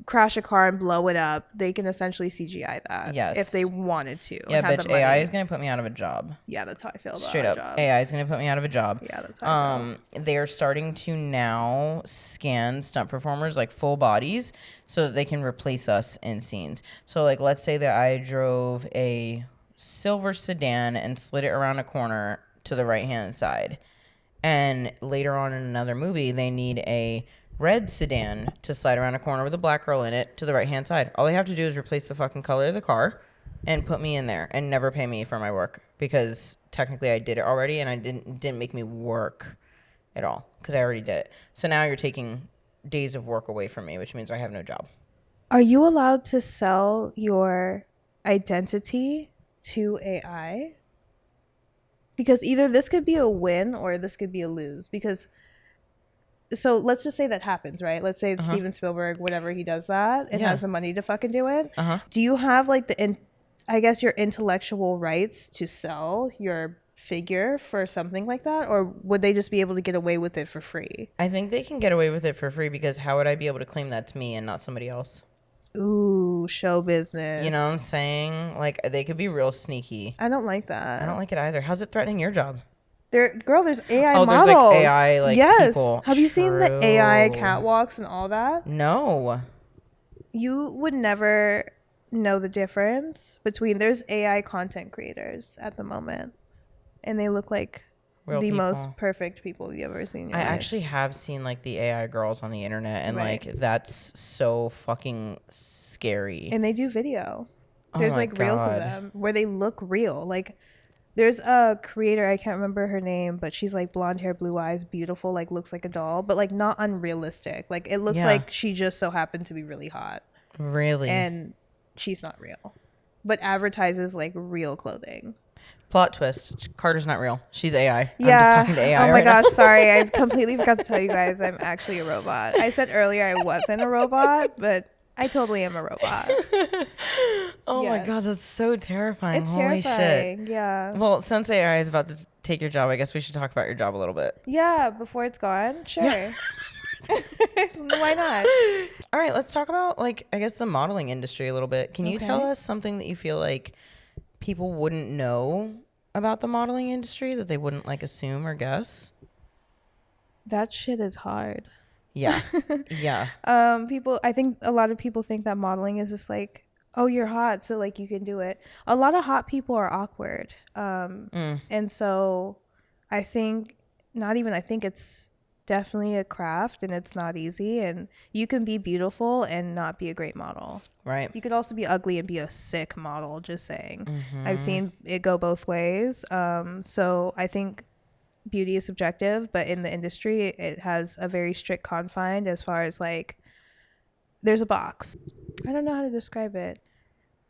crash a car and blow it up, they can essentially CGI that. Yes. If they wanted to. Yeah, and have bitch, the money. AI is going to put me out of a job. Yeah, that's how I feel about Straight a up. job. AI is going to put me out of a job. Yeah, that's how I feel. They are starting to now scan stunt performers like full bodies so that they can replace us in scenes. So like, let's say that I drove a silver sedan and slid it around a corner to the right hand side, and later on in another movie they need a red sedan to slide around a corner with a black girl in it to the right hand side. All they have to do is replace the fucking color of the car and put me in there and never pay me for my work, because technically I did it already and I didn't make me work at all because I already did it. So now you're taking days of work away from me, which means I have no job. Are you allowed to sell your identity to AI? Because either this could be a win or this could be a lose. Because so let's just say that happens, right? Let's say Steven Spielberg, whatever, he does that and has the money to fucking do it. Do you have like I guess your intellectual rights to sell your figure for something like that? Or would they just be able to get away with it for free? I think they can get away with it for free, because how would I be able to claim that's me and not somebody else? Ooh, show business. You know what I'm saying? Like, they could be real sneaky. I don't like that. I don't like it either. How's it threatening your job? There's AI Oh, models. there's like AI like yes. people. Have you seen the AI True. catwalks and all that? No. You would never know the difference between there's AI content creators at the moment, and they look like Real the people. most perfect people you've ever seen in your I life. actually have seen like the AI girls on the internet, and Right. like that's so fucking scary. And they do video. Oh There's my like reels of God. them where they look real. Like there's a creator, I can't remember her name, but she's like blonde hair, blue eyes, beautiful, like looks like a doll, but like not unrealistic. Like it looks Yeah. like she just so happened to be really hot. Really? And she's not real. But advertises like real clothing. Plot twist. Carter's not real. She's AI. Yeah. I'm just talking to AI Oh my right gosh, now. sorry. I completely forgot to tell you guys I'm actually a robot. I said earlier I wasn't a robot, but I totally am a robot. Oh my Yes. God, that's so terrifying. It's Holy terrifying. shit. Yeah. Well, since AI is about to take your job, I guess we should talk about your job a little bit. Yeah, before it's gone. Sure. Why not? All right, let's talk about like I guess the modeling industry a little bit. Can you Okay. tell us something that you feel like people wouldn't know about the modeling industry that they wouldn't like assume or guess? That shit is hard. Yeah. Yeah. People, I think a lot of people think that modeling is just like, oh, you're hot, so like you can do it. A lot of hot people are awkward. And so I think, I think it's definitely a craft and it's not easy. And you can be beautiful and not be a great model. Right. You could also be ugly and be a sick model, just saying. I've seen it go both ways. So I think beauty is subjective, but in the industry, it has a very strict confine as far as like, there's a box. I don't know how to describe it.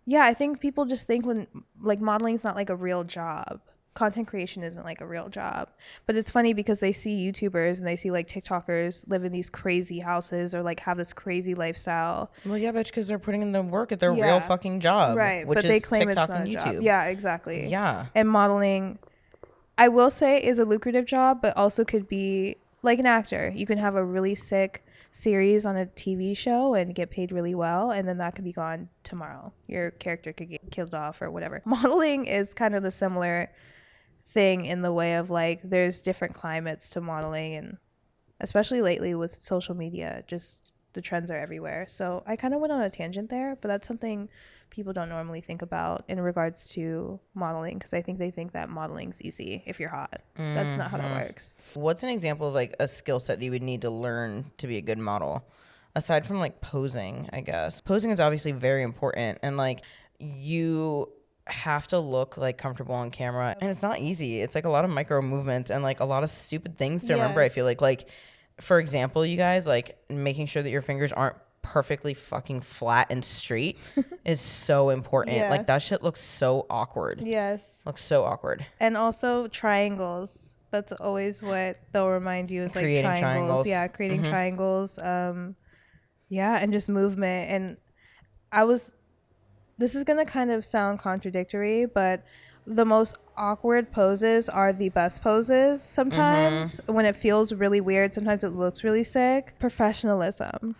Yeah, I think people just think when like modeling is not like a real job. Content creation isn't like a real job. But it's funny because they see YouTubers and they see like TikTokers live in these crazy houses or like have this crazy lifestyle. Well, yeah, bitch, because they're putting in the work at their Yeah. real fucking job, Right, which but is they claim TikTok it's not and a YouTube. job. Yeah, exactly. Yeah. And modeling, I will say, is a lucrative job, but also could be like an actor. You can have a really sick series on a TV show and get paid really well, and then that could be gone tomorrow. Your character could get killed off or whatever. Modeling is kind of the similar thing in the way of like there's different climates to modeling, and especially lately with social media, just the trends are everywhere. So I kind of went on a tangent there, but that's something people don't normally think about in regards to modeling, because I think they think that modeling's easy if you're hot. That's not how that works. What's an example of like a skill set that you would need to learn to be a good model? Aside from like posing, I guess. Posing is obviously very important, and like you have to look like comfortable on camera, and it's not easy. It's like a lot of micro movements and like a lot of stupid things to remember. I Yes. feel like for example, you guys, like making sure that your fingers aren't perfectly fucking flat and straight is so important. Yeah. Like that shit looks so awkward. Yes. Looks so awkward. And also triangles. That's always what they'll remind you is like Creating triangles. triangles. Yeah, creating triangles. Yeah, and just movement. And this is gonna kind of sound contradictory, but the most awkward poses are the best poses sometimes. When it feels really weird, sometimes it looks really sick. Professionalism.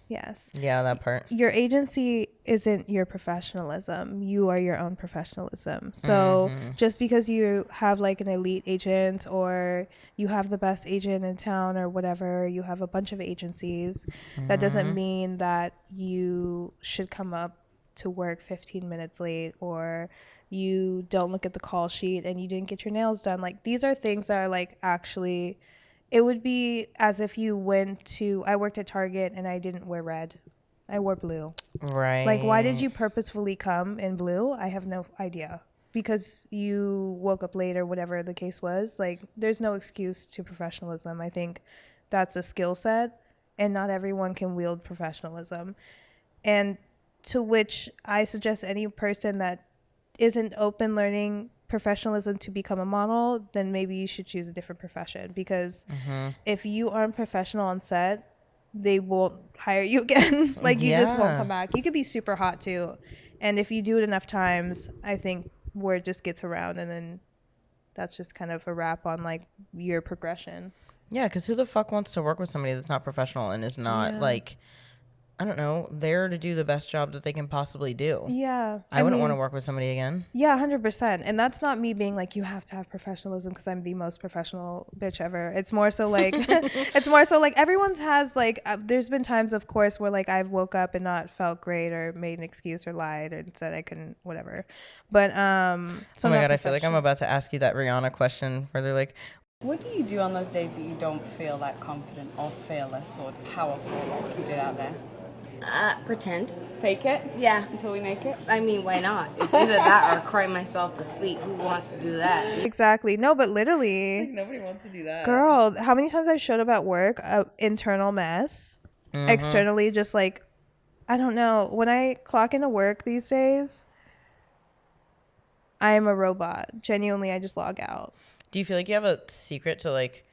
Yes. Yeah, that part. Your agency isn't your professionalism. You are your own professionalism. So just because you have like an elite agent or you have the best agent in town or whatever, you have a bunch of agencies, that doesn't mean that you should come up to work 15 minutes late, or you don't look at the call sheet and you didn't get your nails done. Like these are things that are like actually, it would be as if you I worked at Target and I didn't wear red. I wore blue. Right. Like, why did you purposefully come in blue? I have no idea. Because you woke up late or whatever the case was. Like, there's no excuse to professionalism. I think that's a skill set, and not everyone can wield professionalism. And to which I suggest any person that isn't open learning professionalism to become a model, then maybe you should choose a different profession, because if you aren't professional on set, they won't hire you again. Like you just won't come back. You could be super hot too, and if you do it enough times, I think word just gets around, and then that's just kind of a wrap on like your progression. Yeah, because who the fuck wants to work with somebody that's not professional and is not like I don't know, there to do the best job that they can possibly do. Yeah. I wouldn't want to work with somebody again. Yeah, 100%. And that's not me being like, you have to have professionalism because I'm the most professional bitch ever. It's more so like, everyone's has like, there's been times, of course, where like I've woke up and not felt great or made an excuse or lied and said I couldn't, whatever. But, so oh my God, I feel like I'm about to ask you that Rihanna question where they're like, what do you do on those days that you don't feel that confident or fearless or powerful like you did out there? Pretend. Fake it? Yeah. Until we make it? I mean, why not? It's either that or cry myself to sleep. Who wants to do that? Exactly. No, but literally. like, nobody wants to do that. Girl, how many times I've showed up at work, internal mess, externally just like, I don't know. When I clock into work these days, I am a robot. Genuinely, I just log out. Do you feel like you have a secret to like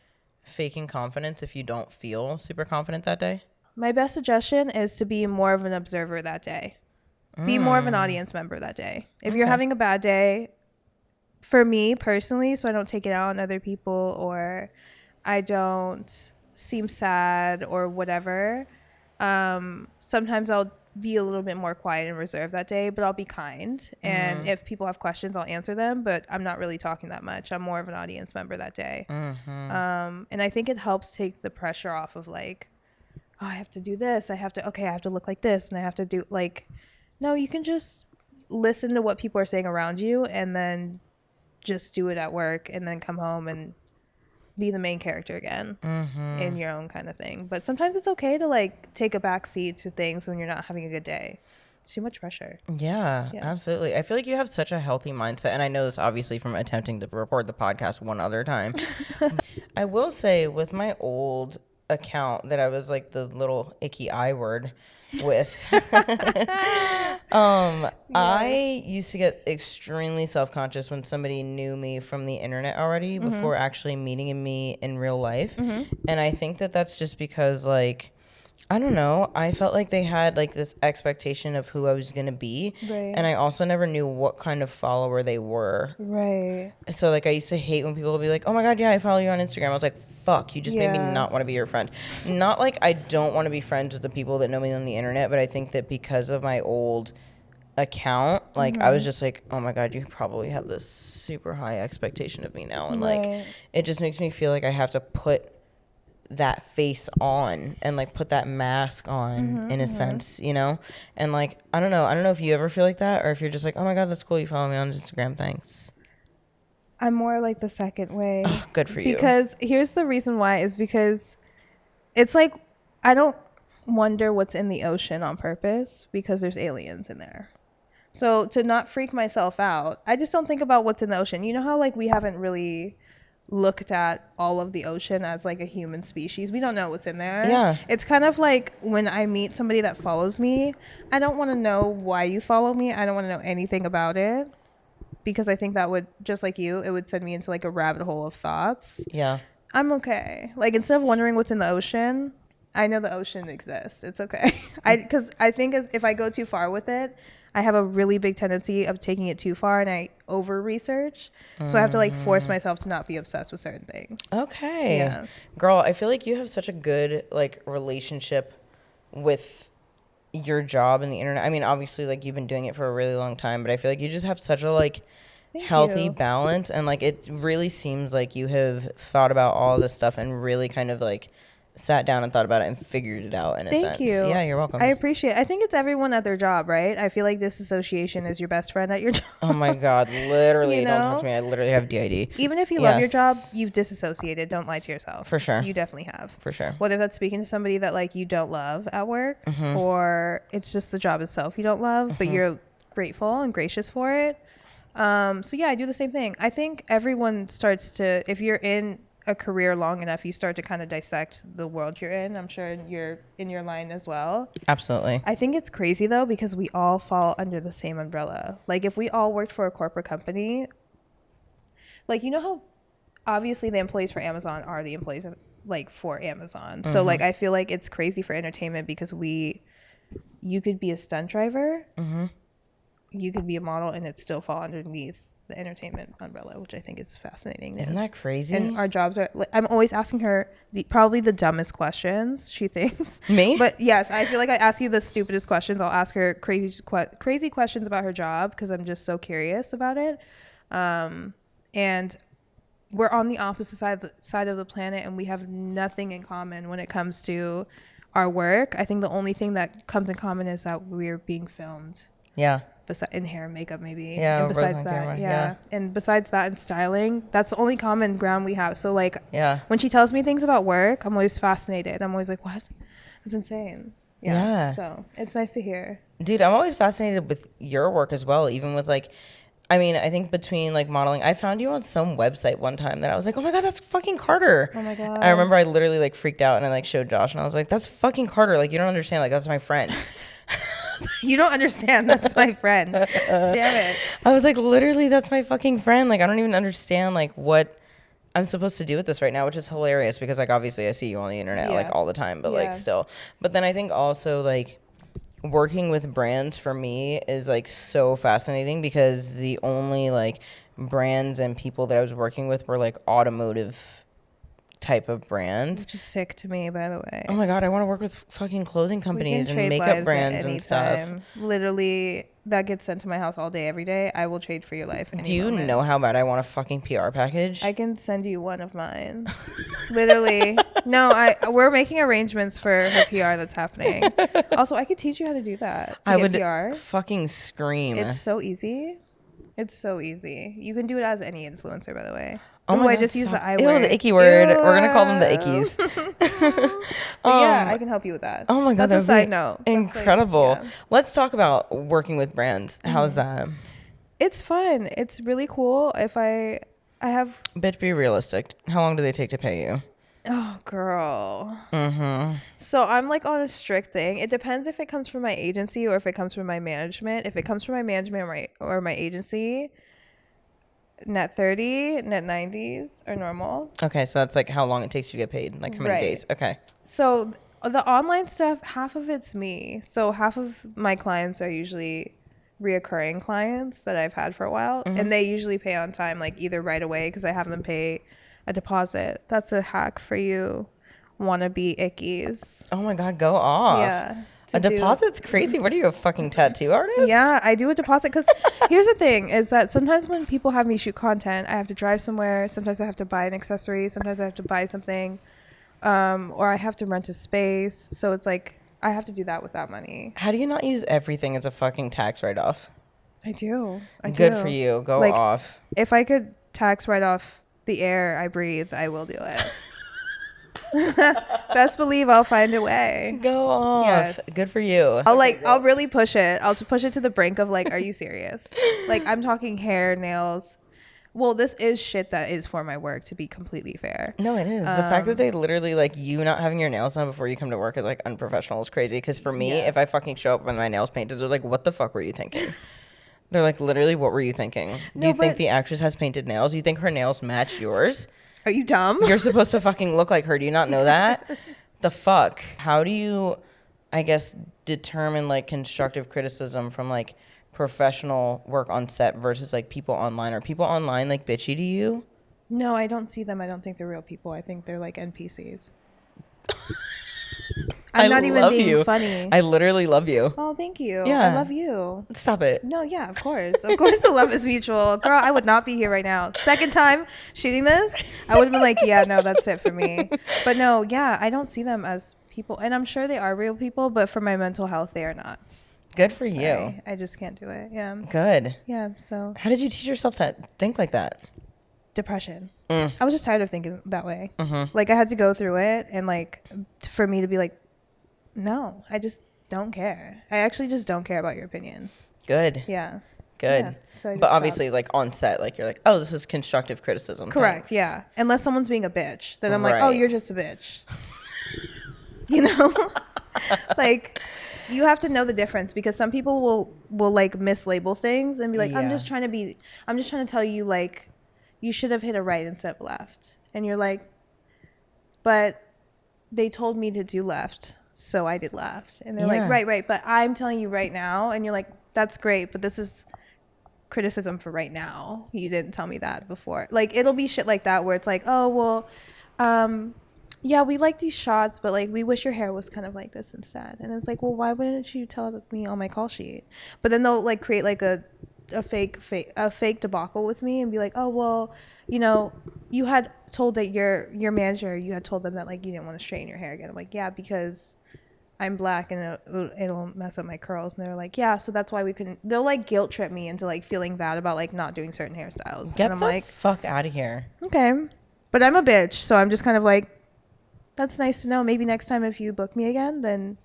faking confidence if you don't feel super confident that day? My best suggestion is to be more of an observer that day. Be more of an audience member that day. If you're having a bad day, for me personally, so I don't take it out on other people or I don't seem sad or whatever, sometimes I'll be a little bit more quiet and reserved that day, but I'll be kind. And if people have questions, I'll answer them, but I'm not really talking that much. I'm more of an audience member that day. And I think it helps take the pressure off of like, oh, I have to do this. I have to look like this. And I have to do like, no, you can just listen to what people are saying around you and then just do it at work and then come home and be the main character again in your own kind of thing. But sometimes it's okay to like take a back seat to things when you're not having a good day. It's too much pressure. Yeah, absolutely. I feel like you have such a healthy mindset. And I know this obviously from attempting to record the podcast one other time. I will say with my old account that I was like the little icky I word with, I used to get extremely self-conscious when somebody knew me from the internet already before actually meeting me in real life. And I think that that's just because like, I don't know, I felt like they had like this expectation of who I was gonna be, and I also never knew what kind of follower they were. So like I used to hate when people would be like, oh my God, yeah, I follow you on Instagram. I was like, fuck, you just made me not want to be your friend. Not like I don't want to be friends with the people that know me on the internet, but I think that because of my old account, like I was just like, oh my God, you probably have this super high expectation of me now, and like it just makes me feel like I have to put that face on and like put that mask on in a sense, you know? And like I don't know if you ever feel like that or if you're just like, oh my God, that's cool, you follow me on Instagram, thanks. I'm more like the second way. Oh, good for you. Because here's the reason why is because it's like I don't wonder what's in the ocean on purpose because there's aliens in there. So to not freak myself out, I just don't think about what's in the ocean. You know how like we haven't really looked at all of the ocean as like a human species. We don't know what's in there. Yeah. It's kind of like when I meet somebody that follows me, I don't want to know why you follow me. I don't want to know anything about it because I think that would, just like you, it would send me into like a rabbit hole of thoughts. Yeah. I'm okay. Like instead of wondering what's in the ocean, I know the ocean exists. It's okay. Because I think if I go too far with it, I have a really big tendency of taking it too far and I over research. So I have to like force myself to not be obsessed with certain things. Okay. Yeah. Girl, I feel like you have such a good like relationship with your job and the internet. I mean, obviously like you've been doing it for a really long time, but I feel like you just have such a like healthy balance, and like it really seems like you have thought about all this stuff and really kind of like sat down and thought about it and figured it out in a sense. Thank you. Yeah, you're welcome. I appreciate it. I think it's everyone at their job, right? I feel like disassociation is your best friend at your job. Oh my God, literally, You don't know? talk to me. I literally have DID. Even if you love your Yes. job, you've disassociated. Don't lie to yourself. For sure. You definitely have. For sure. Whether that's speaking to somebody that like you don't love at work or it's just the job itself you don't love, but you're grateful and gracious for it. So yeah, I do the same thing. I think everyone starts to, if you're in a career long enough, you start to kind of dissect the world you're in. I'm sure you're in your line as well. Absolutely. I think it's crazy though, because we all fall under the same umbrella. Like if we all worked for a corporate company, like, you know how obviously the employees for Amazon are the employees of, like for Amazon. So like, I feel like it's crazy for entertainment because you could be a stunt driver, you could be a model and it still fall underneath the entertainment umbrella, which I think is fascinating. Isn't that crazy? And our jobs are, like, I'm always asking her probably the dumbest questions, she thinks. Me? But yes, I feel like I ask you the stupidest questions. I'll ask her crazy questions about her job because I'm just so curious about it. And we're on the opposite side of the planet, and we have nothing in common when it comes to our work. I think the only thing that comes in common is that we're being filmed. Yeah. In hair and makeup, maybe. Yeah. And besides that, camera. Yeah. And besides that, in styling, that's the only common ground we have. So, like, Yeah. when she tells me things about work, I'm always fascinated. I'm always like, what? That's insane. Yeah. So it's nice to hear. Dude, I'm always fascinated with your work as well, even with like, I mean, I think between like modeling, I found you on some website one time that I was like, oh my God, that's fucking Carter. Oh my God. I remember I literally like freaked out and I like showed Josh and I was like, that's fucking Carter. Like, you don't understand. Like, that's my friend. You don't understand. That's my friend. Damn it. I was like, literally, that's my fucking friend. Like, I don't even understand like what I'm supposed to do with this right now, which is hilarious because like obviously I see you on the internet like all the time, but like still. But then I think also like working with brands for me is like so fascinating because the only like brands and people that I was working with were like automotive type of brands. Which is sick to me, by the way. Oh my God, I want to work with fucking clothing companies and makeup brands and stuff. Literally, that gets sent to my house all day, every day. I will trade for your life. Do you know how bad I want a fucking PR package? I can send you one of mine. Literally. No, we're making arrangements for her PR that's happening. Also, I could teach you how to do that. I would PR. fucking scream. It's so easy. It's so easy. You can do it as any influencer, by the way. Oh my God, I just use the I word. word. The icky word. Ew. We're going to call them the ickies. Yeah, I can help you with that. Oh my God. That's a side note. Incredible. Like, Let's talk about working with brands. How's that? It's fun. It's really cool. If I have... Bitch, be realistic. How long do they take to pay you? Oh, girl. Mm-hmm. So I'm like on a strict thing. It depends if it comes from my agency or if it comes from my management. If it comes from my management or my agency... net 30, net 90s are normal. Okay, so that's like how long it takes you to get paid, like how many days. Okay. So the online stuff, half of it's me. So half of my clients are usually reoccurring clients that I've had for a while, and they usually pay on time, like either right away because I have them pay a deposit. That's a hack for you wannabe ickies. Oh my God, go off. Yeah. A deposit's crazy. What are you, a fucking tattoo artist? Yeah, I do a deposit because here's the thing is that sometimes when people have me shoot content, I have to drive somewhere. Sometimes I have to buy an accessory. Sometimes I have to buy something, or I have to rent a space. So it's like I have to do that with that money. How do you not use everything as a fucking tax write-off? I do. Good for you. Go off. If I could tax write off the air I breathe, I will do it. Best believe I'll find a way. Go off. Yes. Good for you. I'll really push it. I'll push it to the brink of like, are you serious? Like, I'm talking hair, nails. Well, this is shit that is for my work, to be completely fair. No, it is. The fact that they literally like you not having your nails done before you come to work is like unprofessional. Is crazy. Because for me, if I fucking show up with my nails painted, they're like, what the fuck were you thinking? They're like, literally, what were you thinking? Do you think the actress has painted nails? Do you think her nails match yours? Are you dumb? You're supposed to fucking look like her. Do you not know that? The fuck? How do you, I guess, determine like constructive criticism from like professional work on set versus like people online? Are people online like bitchy to you? No, I don't see them. I don't think they're real people. I think they're like NPCs. I'm not even being funny. I literally love you. Oh, thank you. Yeah. I love you. Stop it. No, yeah, of course. Of course the love is mutual. Girl, I would not be here right now. Second time shooting this, I would have been like, yeah, no, that's it for me. But no, yeah, I don't see them as people. And I'm sure they are real people, but for my mental health, they are not. Good for Sorry, you. I just can't do it. Yeah. Good. Yeah, so. How did you teach yourself to think like that? Depression. I was just tired of thinking that way. Like, I had to go through it, and like, for me to be like, no, I just don't care. I actually just don't care about your opinion. Good. Yeah. Good. Yeah, so I just but obviously, like on set, like you're like, oh, this is constructive criticism. Correct. Thanks. Yeah. Unless someone's being a bitch, then I'm like, Right. oh, you're just a bitch. You know, like you have to know the difference, because some people will like mislabel things and be like, I'm just trying to tell you, like, you should have hit a right instead of left, and you're like, but they told me to do left, so I did left. And they're like, right, but I'm telling you right now. And you're like, that's great, but this is criticism for right now. You didn't tell me that before. Like, it'll be shit like that where it's like, oh, well, yeah, we like these shots, but like we wish your hair was kind of like this instead. And it's like, well, why wouldn't you tell me on my call sheet? But then they'll like create like a fake debacle with me and be like, oh, well, you know, you had told that your manager, you had told them that like you didn't want to straighten your hair again. I'm like, yeah, because I'm black and it'll mess up my curls. And they're like, yeah, so that's why we couldn't. They'll like guilt trip me into like feeling bad about like not doing certain hairstyles. Get and I'm the like, fuck out of here. okay, but I'm a bitch, so I'm just kind of like, that's nice to know. Maybe next time if you book me again, then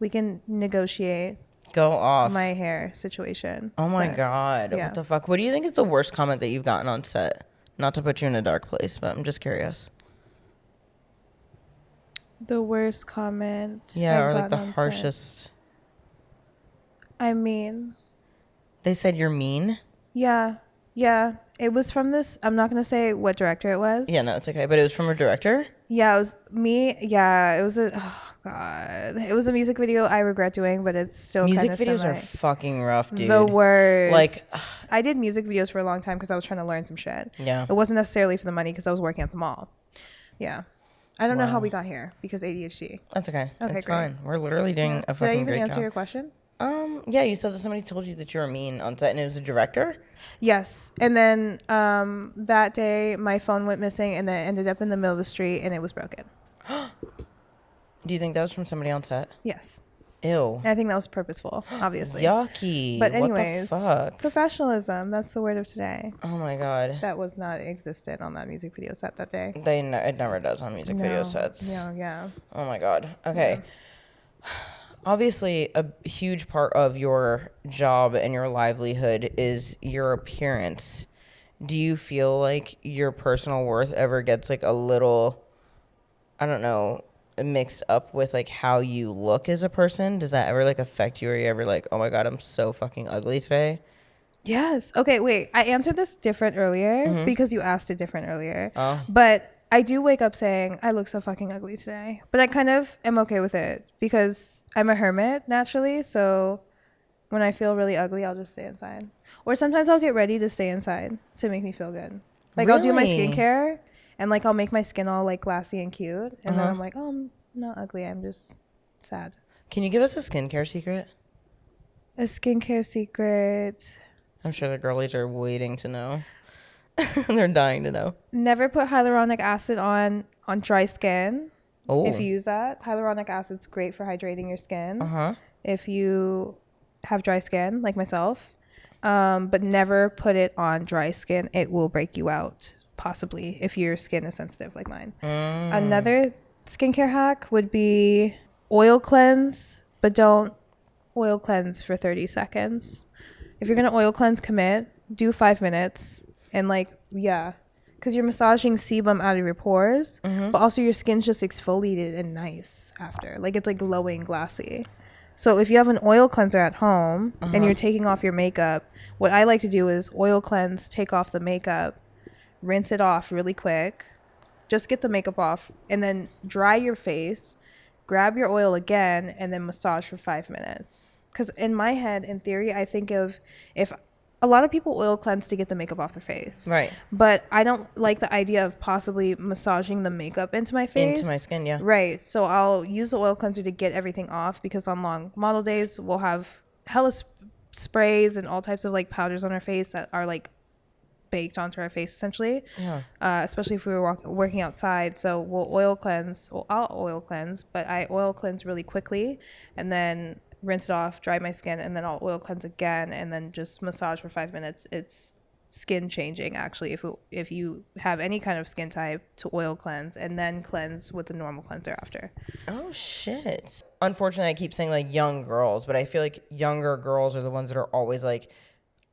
we can negotiate Go off. my hair situation. Oh my But, God. yeah. What the fuck? What do you think is the worst comment that you've gotten on set? Not to put you in a dark place, but I'm just curious. The worst comment. Yeah, I've or like the gotten on set. harshest. I mean, They said you're mean? yeah. It was from this. I'm not gonna say what director it was. Yeah, no, it's okay. But it was from a director? Yeah, it was me. Yeah, it was a. Oh God, it was a music video I regret doing, but it's still Music kind of videos are fucking rough, dude. the worst. Like, I did music videos for a long time because I was trying to learn some shit. Yeah. It wasn't necessarily for the money because I was working at the mall. Yeah. I don't know how Wow. we got here because ADHD. That's okay. Okay, It's great. fine. We're literally doing a Did I fucking even great answer job. your question? Yeah, you said that somebody told you that you were mean on set and it was a director? Yes. And then that day my phone went missing and then ended up in the middle of the street and it was broken. Do you think that was from somebody on set? Yes. Ew. And I think that was purposeful, obviously. Yucky. But anyways, what the fuck? professionalism, that's the word of today. Oh my God. That was not existent on that music video set that day. It never does on music video No. sets. No, yeah. Oh my God. Okay. Obviously, a huge part of your job and your livelihood is your appearance. Do you feel like your personal worth ever gets like a little, I don't know, mixed up with like how you look as a person? Does that ever like affect you? Or are you ever like, oh my God, I'm so fucking ugly today? Yes. Okay, wait. I answered this different earlier because you asked it different earlier. Oh. But I do wake up saying, I look so fucking ugly today. But I kind of am okay with it because I'm a hermit naturally. So when I feel really ugly, I'll just stay inside. Or sometimes I'll get ready to stay inside to make me feel good. Like I'll do my Really? skincare and like I'll make my skin all like glassy and cute. And then I'm like, oh, I'm not ugly. I'm just sad. Can you give us a skincare secret? A skincare secret. I'm sure the girlies are waiting to know. They're dying to know. Never put hyaluronic acid on dry skin. Oh. If you use that, hyaluronic acid's great for hydrating your skin. Uh-huh. If you have dry skin, like myself, but never put it on dry skin. It will break you out, possibly, if your skin is sensitive like mine. Another skincare hack would be oil cleanse, but don't oil cleanse for 30 seconds. If you're going to oil cleanse, commit. Do 5 minutes. And like, yeah, because you're massaging sebum out of your pores, but also your skin's just exfoliated and nice after. Like it's like glowing, glassy. So if you have an oil cleanser at home and you're taking off your makeup, what I like to do is oil cleanse, take off the makeup, rinse it off really quick, just get the makeup off, and then dry your face, grab your oil again, and then massage for 5 minutes. Because in my head, in theory, I think of if a lot of people oil cleanse to get the makeup off their face. Right. But I don't like the idea of possibly massaging the makeup into my face. Into my skin, yeah. Right. So I'll use the oil cleanser to get everything off because on long model days, we'll have hella sprays and all types of like powders on our face that are like baked onto our face essentially. Yeah. Especially if we were working outside. So we'll oil cleanse. Well, I'll oil cleanse, but I oil cleanse really quickly and then rinse it off, dry my skin, and then I'll oil cleanse again and then just massage for 5 minutes. It's skin changing actually if you have any kind of skin type to oil cleanse and then cleanse with the normal cleanser after. Oh shit. Unfortunately, I keep saying like young girls, but I feel like younger girls are the ones that are always like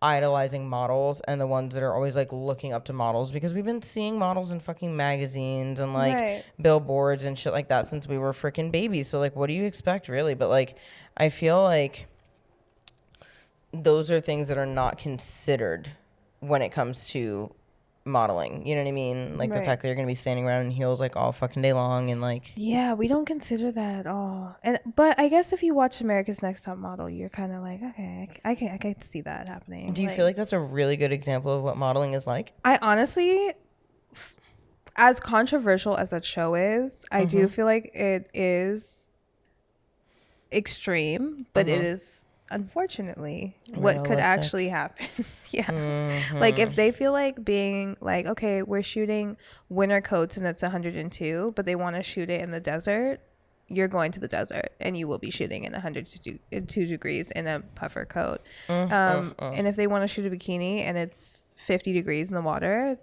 idolizing models and the ones that are always like looking up to models because we've been seeing models in fucking magazines and like Right. billboards and shit like that since we were freaking babies. So like what do you expect really? But like I feel like those are things that are not considered when it comes to modeling. You know what I mean? Like the Right. fact that you're gonna be standing around in heels like all fucking day long and like. Yeah, we don't consider that at all. But I guess if you watch America's Next Top Model, you're kind of like, okay, I can see that happening. Do you feel like that's a really good example of what modeling is like? I honestly, as controversial as that show is, I do feel like it is extreme, but it is unfortunately what could Realistic. actually happen. Yeah. Like if they feel like being like, okay, we're shooting winter coats and it's 102, but they want to shoot it in the desert, you're going to the desert and you will be shooting in 102 degrees in a puffer coat. And if they want to shoot a bikini and it's 50 degrees in the water,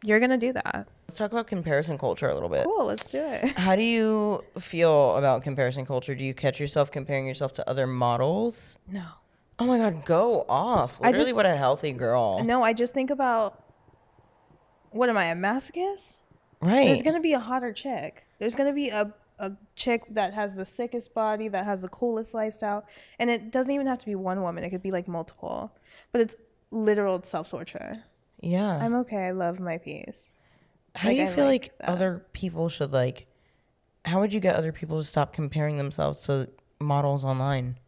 you're going to do that. Let's talk about comparison culture a little bit. Cool, let's do it. How do you feel about comparison culture? Do you catch yourself comparing yourself to other models? No. Oh my God, go off. Literally what a healthy girl. No, I just think about, what am I, a masochist? Right. There's going to be a hotter chick. There's going to be a chick that has the sickest body, that has the coolest lifestyle. And it doesn't even have to be one woman. It could be like multiple. But it's literal self-torture. Yeah. I'm okay. I love my piece. How do you I feel like that. other people should like, how would you get other people to stop comparing themselves to models online?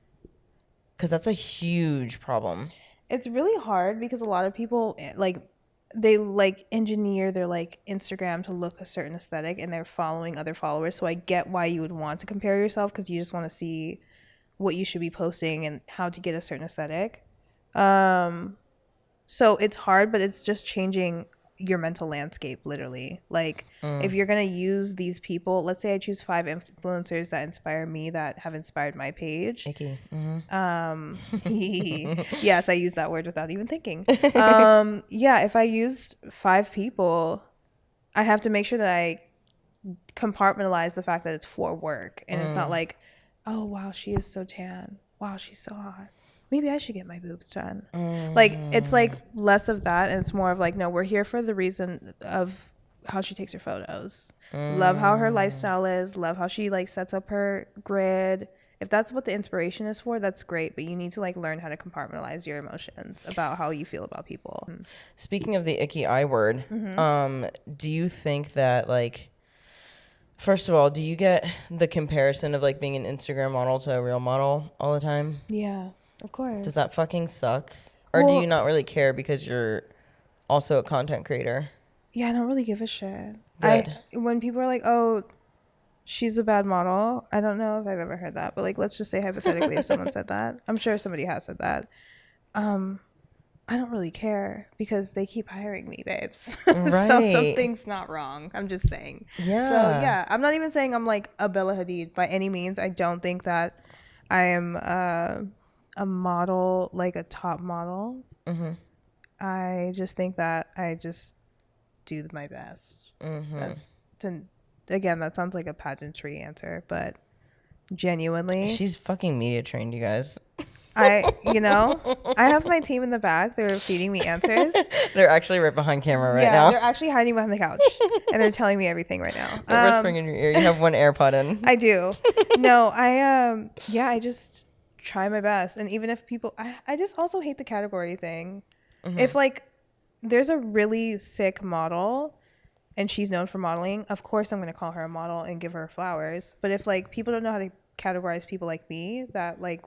Because that's a huge problem. It's really hard because a lot of people like, they like engineer their like Instagram to look a certain aesthetic and they're following other followers. So I get why you would want to compare yourself, because you just want to see what you should be posting and how to get a certain aesthetic. So it's hard, but it's just changing your mental landscape, literally. Like if you're going to use these people, let's say I choose 5 influencers that inspire me, that have inspired my page. Icky. Yes, I use that word without even thinking. Yeah, if I used 5 people, I have to make sure that I compartmentalize the fact that it's for work. And it's not like, oh, wow, she is so tan. Wow, she's so hot. Maybe I should get my boobs done. Like, it's like less of that. And it's more of like, no, we're here for the reason of how she takes her photos. Love how her lifestyle is. Love how she like sets up her grid. If that's what the inspiration is for, that's great. But you need to like learn how to compartmentalize your emotions about how you feel about people. Speaking of the icky I word, do you think that like, first of all, do you get the comparison of like being an Instagram model to a real model all the time? Yeah, of course. Does that fucking suck? Or do Well- you not really care because you're also a content creator? Yeah, I don't really give a shit. Good. When people are like, oh, she's a bad model, I don't know if I've ever heard that, but like, let's just say hypothetically if someone said that. I'm sure somebody has said that. I don't really care because they keep hiring me, babes. Right. So something's not wrong. I'm just saying. Yeah. So yeah, I'm not even saying I'm like a Bella Hadid by any means. I don't think that I am a model, like a top model. I just think that I just do my best. Again, that sounds like a pageantry answer, but genuinely, She's fucking media trained, you guys. I have my team in the back. They're feeding me answers. They're actually right behind camera right Yeah, now. they're actually hiding behind the couch, and they're telling me everything right now. They're whispering in your ear. You have one AirPod in. I do. No, I just try my best. And even if people, I just also hate the category thing. If like there's a really sick model and she's known for modeling, of course I'm going to call her a model and give her flowers. But if like people don't know how to categorize people like me, that like,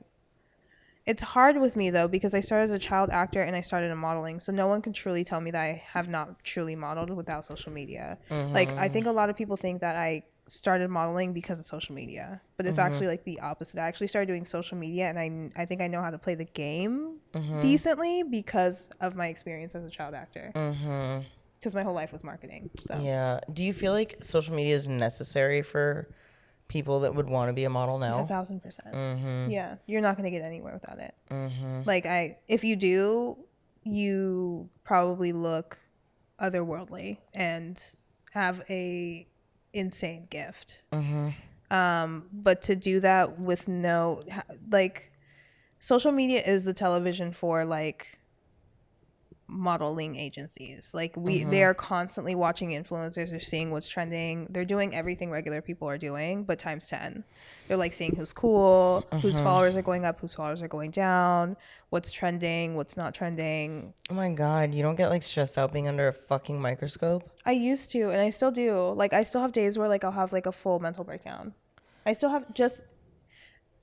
it's hard with me though, because I started as a child actor and I started in modeling. So no one can truly tell me that I have not truly modeled without social media. Like I think a lot of people think that I started modeling because of social media, but it's actually like the opposite. I actually started doing social media and I think I know how to play the game decently because of my experience as a child actor. Because my whole life was marketing. So Yeah. Do you feel like social media is necessary for people that would want to be a model now? 1,000%. Yeah, you're not going to get anywhere without it. Like if you do, you probably look otherworldly and have a insane gift. But to do that with like social media is the television for like modeling agencies. Like they are constantly watching influencers, they're seeing what's trending, they're doing everything regular people are doing but times 10. They're like seeing who's cool, whose followers are going up, whose followers are going down, what's trending, what's not trending. Oh my God, you don't get like stressed out being under a fucking microscope? I used to, and I still do. Like I still have days where like I'll have like a full mental breakdown. I still have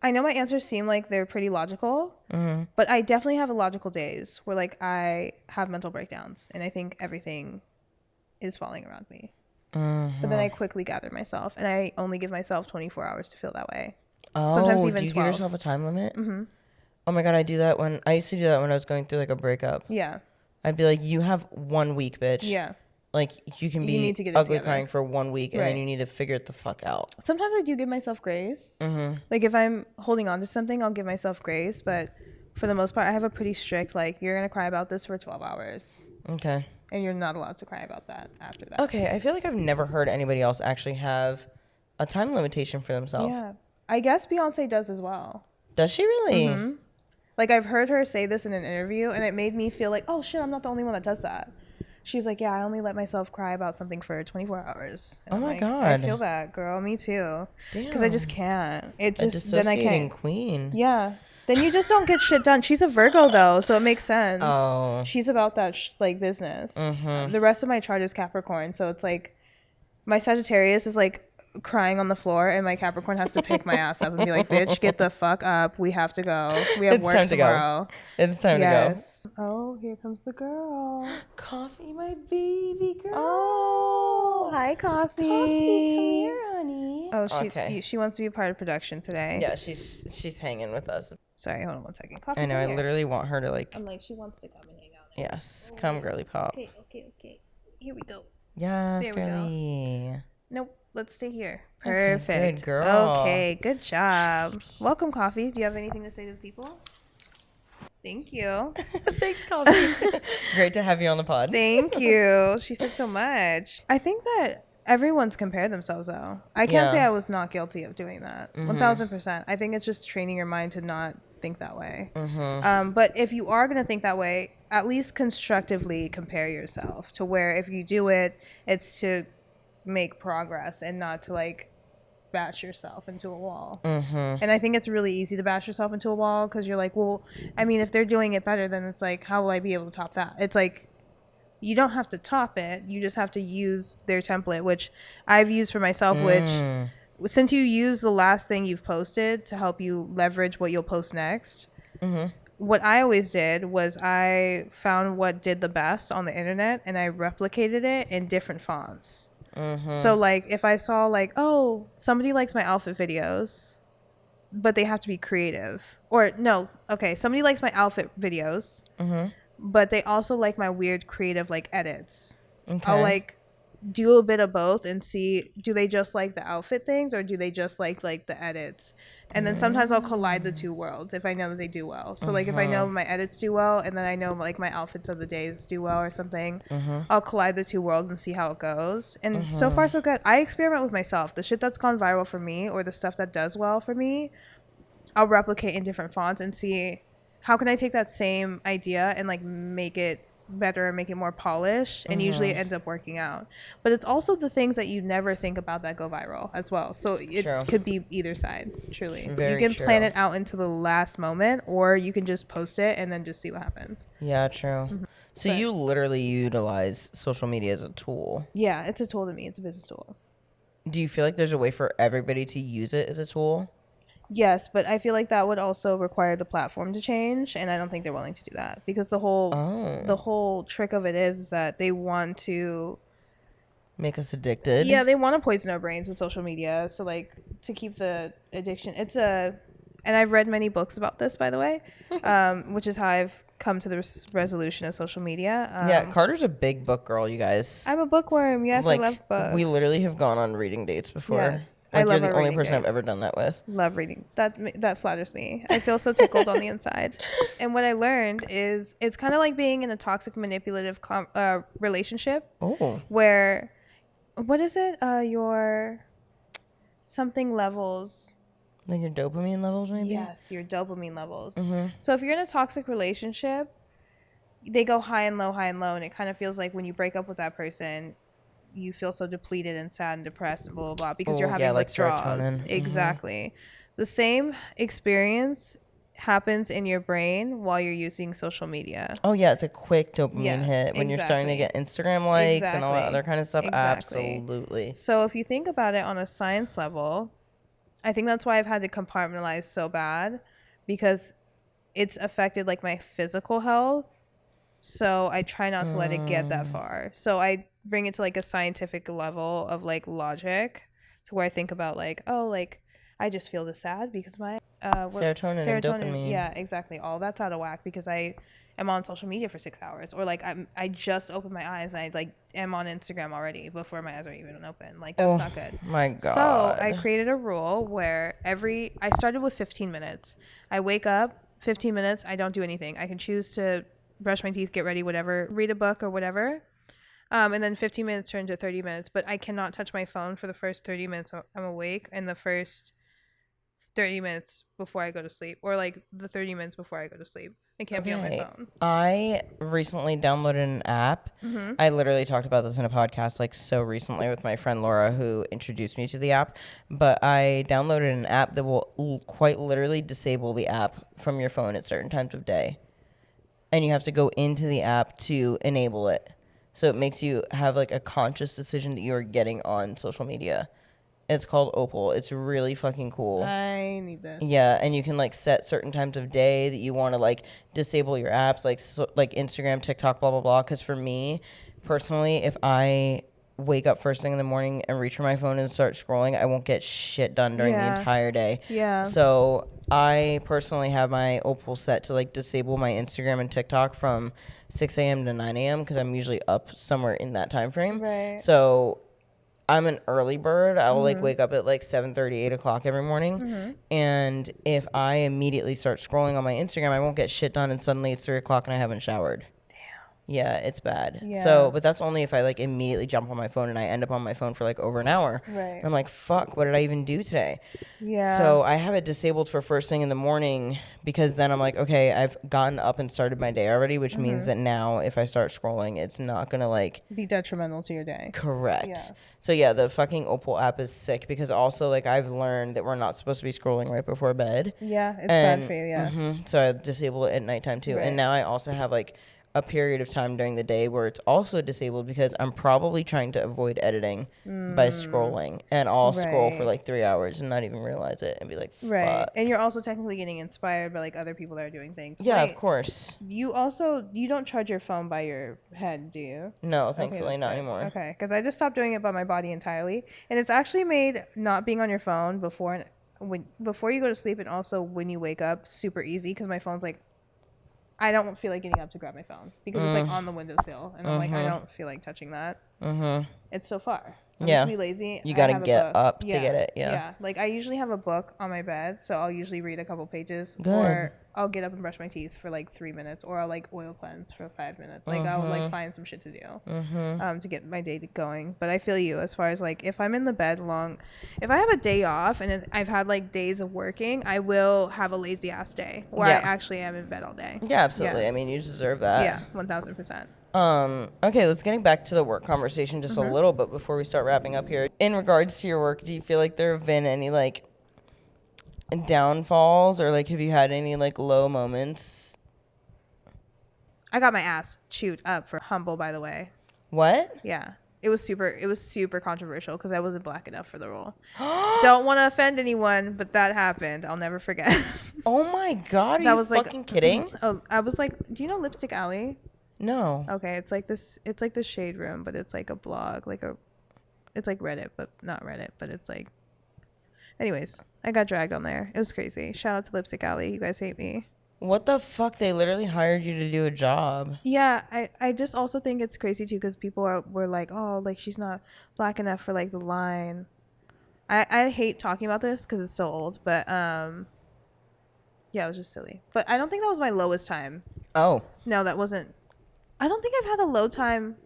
I know my answers seem like they're pretty logical, but I definitely have illogical days where like I have mental breakdowns and I think everything is falling around me. But then I quickly gather myself, and I only give myself 24 hours to feel that way. Oh, sometimes even do you 12. give yourself a time limit? Oh my God, I used to do that when I was going through like a breakup. Yeah. I'd be like, you have 1 week, bitch. Yeah. Like you can be need to get it ugly together. crying for 1 week, and Right. then you need to figure it the fuck out. Sometimes I do give myself grace. Like if I'm holding on to something, I'll give myself grace. But for the most part, I have a pretty strict, like, you're going to cry about this for 12 hours. Okay. And you're not allowed to cry about that after that. Okay, I feel like I've never heard anybody else actually have a time limitation for themselves. Yeah. I guess Beyonce does as well. Does she really? Like I've heard her say this in an interview, and it made me feel like, oh shit, I'm not the only one that does that. She's like, yeah, I only let myself cry about something for 24 hours. And Oh I'm my like, God. I feel that, girl. Me too. Because I just can't. It just, then I dissociating can't. queen. Yeah. Then you just don't get shit done. She's a Virgo though, so it makes sense. Oh. She's about that like business. The rest of my chart is Capricorn, so it's like my Sagittarius is like crying on the floor, and my Capricorn has to pick my ass up and be like, bitch, get the fuck up. We have to go. We have It's work time to go. tomorrow. It's time Yes. Oh, here comes the girl. to go. Coffee, my baby girl. Oh, hi, Coffee. Coffee, come here, honey. Oh, Okay. she wants to be a part of production today. Yeah, she's hanging with us. Sorry, hold on 1 second. Coffee, I know. come I here. literally want her to like. I'm like, she wants to come and hang out. Yes, come, girly pop. Okay. Here we go. Yes, There we go. girly. Nope, let's stay here. Okay, Perfect. good girl. Okay, good job. Welcome, Coffee. Do you have anything to say to the people? Thank you. Thanks, Coffee. Great to have you on the pod. Thank you. She said so much. I think that everyone's compared themselves, though. I can't say Yeah. I was not guilty of doing that. 1000%. I think it's just training your mind to not think that way. But if you are going to think that way, at least constructively compare yourself to where if you do it, it's to make progress and not to like bash yourself into a wall. And I think it's really easy to bash yourself into a wall because you're like, well, I mean, if they're doing it better, then it's like, how will I be able to top that? It's like, you don't have to top it. You just have to use their template, which I've used for myself, which since you use the last thing you've posted to help you leverage what you'll post next, what I always did was I found what did the best on the internet and I replicated it in different fonts. So like if I saw like, oh, somebody likes my outfit videos, but they have to be creative, or no, okay, somebody likes my outfit videos, but they also like my weird creative like edits. I'll like do a bit of both and see, do they just like the outfit things or do they just like the edits? And then sometimes I'll collide the two worlds if I know that they do well. So like if I know my edits do well and then I know like my outfits of the days do well or something, I'll collide the two worlds and see how it goes. And so far so good. I experiment with myself. The shit that's gone viral for me or the stuff that does well for me, I'll replicate in different fonts and see how can I take that same idea and like make it better and make it more polished, and usually it ends up working out. But it's also the things that you never think about that go viral as well, so it could be either side. Truly, Very you can true. plan it out into the last moment, or you can just post it and then just see what happens. Yeah, true. So you literally utilize social media as a tool. Yeah, it's a tool to me. It's a business tool. Do you feel like there's a way for everybody to use it as a tool? Yes, but I feel like that would also require the platform to change, and I don't think they're willing to do that because the whole trick of it is that they want to Make us addicted? Yeah, they want to poison our brains with social media. So like to keep the addiction, and I've read many books about this, by the way, which is how I've come to the resolution of social media. Yeah, Carter's a big book girl, you guys. I'm a bookworm. Yes, like, I love books. we literally have gone on reading dates before. Yes. Like, I love you're the our only reading person I've dates. ever done that with. Love reading. That flatters me. I feel so tickled on the inside. And what I learned is it's kind of like being in a toxic manipulative relationship. Oh. Where, what is it? Your something levels. Like your dopamine levels, maybe? Yes, your dopamine levels. So if you're in a toxic relationship, they go high and low, and it kind of feels like when you break up with that person, you feel so depleted and sad and depressed and blah blah blah because you're having like withdrawals. serotonin. Exactly. The same experience happens in your brain while you're using social media. Oh yeah, it's a quick dopamine Yes, hit when you're starting to exactly. get Instagram likes and all that Exactly. other kind of stuff. Exactly. Absolutely. So if you think about it on a science level, I think that's why I've had to compartmentalize so bad, because it's affected like my physical health. So I try not to let it get that far. So I bring it to like a scientific level of like logic, to where I think about like, oh, like I just feel this sad because my Serotonin and dopamine. Yeah, exactly. All that's out of whack because I am on social media for 6 hours, or like I just opened my eyes and I like am on Instagram already before my eyes are even open. Like that's not good. My God. So I created a rule where I started with 15 minutes. I wake up 15 minutes. I don't do anything. I can choose to brush my teeth, get ready, whatever, read a book or whatever. And then 15 minutes turn to 30 minutes, but I cannot touch my phone for the first 30 minutes I'm awake, and the first 30 minutes before I go to sleep, or like the 30 minutes before I go to sleep. I can't be on my phone. I recently downloaded an app. I literally talked about this in a podcast like so recently with my friend Laura, who introduced me to the app. But I downloaded an app that will quite literally disable the app from your phone at certain times of day. And you have to go into the app to enable it. So it makes you have like a conscious decision that you're getting on social media. It's called Opal. It's really fucking cool. I need this. Yeah, and you can like set certain times of day that you want to like disable your apps, like Instagram, TikTok, blah blah blah. Because for me personally, if I wake up first thing in the morning and reach for my phone and start scrolling, I won't get shit done during the entire day. Yeah. So I personally have my Opal set to like disable my Instagram and TikTok from 6 a.m. to 9 a.m. because I'm usually up somewhere in that time frame. Right. So I'm an early bird. I'll like wake up at like 7:30, 8 o'clock every morning. And if I immediately start scrolling on my Instagram, I won't get shit done, and suddenly it's 3 o'clock and I haven't showered. Yeah, it's bad. Yeah. So, but that's only if I like immediately jump on my phone and I end up on my phone for like over an hour. Right. And I'm like, fuck, what did I even do today? Yeah. So I have it disabled for first thing in the morning, because then I'm like, okay, I've gotten up and started my day already, which means that now if I start scrolling, it's not going to like be detrimental to your day. Correct. Yeah. So yeah, the fucking Opal app is sick, because also like I've learned that we're not supposed to be scrolling right before bed. Yeah, it's bad for you, yeah. So I disable it at nighttime too. Right. And now I also have like a period of time during the day where it's also disabled, because I'm probably trying to avoid editing by scrolling, and I'll scroll for Right. like 3 hours and not even realize it and be like, fuck. Right. And you're also technically getting inspired by like other people that are doing things. Yeah, Wait, of course. you don't charge your phone by your head, do you? No, thankfully that's not good. anymore. Okay, because I just stopped doing it by my body entirely, and it's actually made not being on your phone before you go to sleep, and also when you wake up, super easy, because my phone's like, I don't feel like getting up to grab my phone because it's like on the windowsill, and I'm like, I don't feel like touching that. It's so far. I'm Yeah. just be lazy. You I gotta have a get book. up to get it, yeah. Yeah. Like I usually have a book on my bed, so I'll usually read a couple pages, Good. or I'll get up and brush my teeth for like 3 minutes, or I'll like oil cleanse for 5 minutes. Like I'll like find some shit to do to get my day going. But I feel you as far as like if I'm in the bed long, if I have a day off and I've had like days of working, I will have a lazy ass day where I actually am in bed all day. Yeah, absolutely. Yeah. I mean, you deserve that. Yeah, 1000%. Okay, let's getting back to the work conversation just a little bit before we start wrapping up here. In regards to your work, do you feel like there have been any like downfalls, or like have you had any like low moments? I got my ass chewed up for Humble, by the way. What? Yeah. It was super controversial because I wasn't black enough for the role. Don't want to offend anyone, but that happened. I'll never forget. Oh my God, are That you was like- fucking kidding? Oh, I was like, do you know Lipstick Alley? No. Okay, it's like this shade room, but it's like a blog, it's like Reddit, but not Reddit, but it's like, anyways, I got dragged on there. It was crazy. Shout out to Lipstick Alley. You guys hate me. What the fuck? They literally hired you to do a job. Yeah, I just also think it's crazy too, because people were like, oh, like she's not black enough for like the line. I hate talking about this because it's so old, but yeah, it was just silly. But I don't think that was my lowest time. Oh. No, that wasn't. I don't think I've had a low time.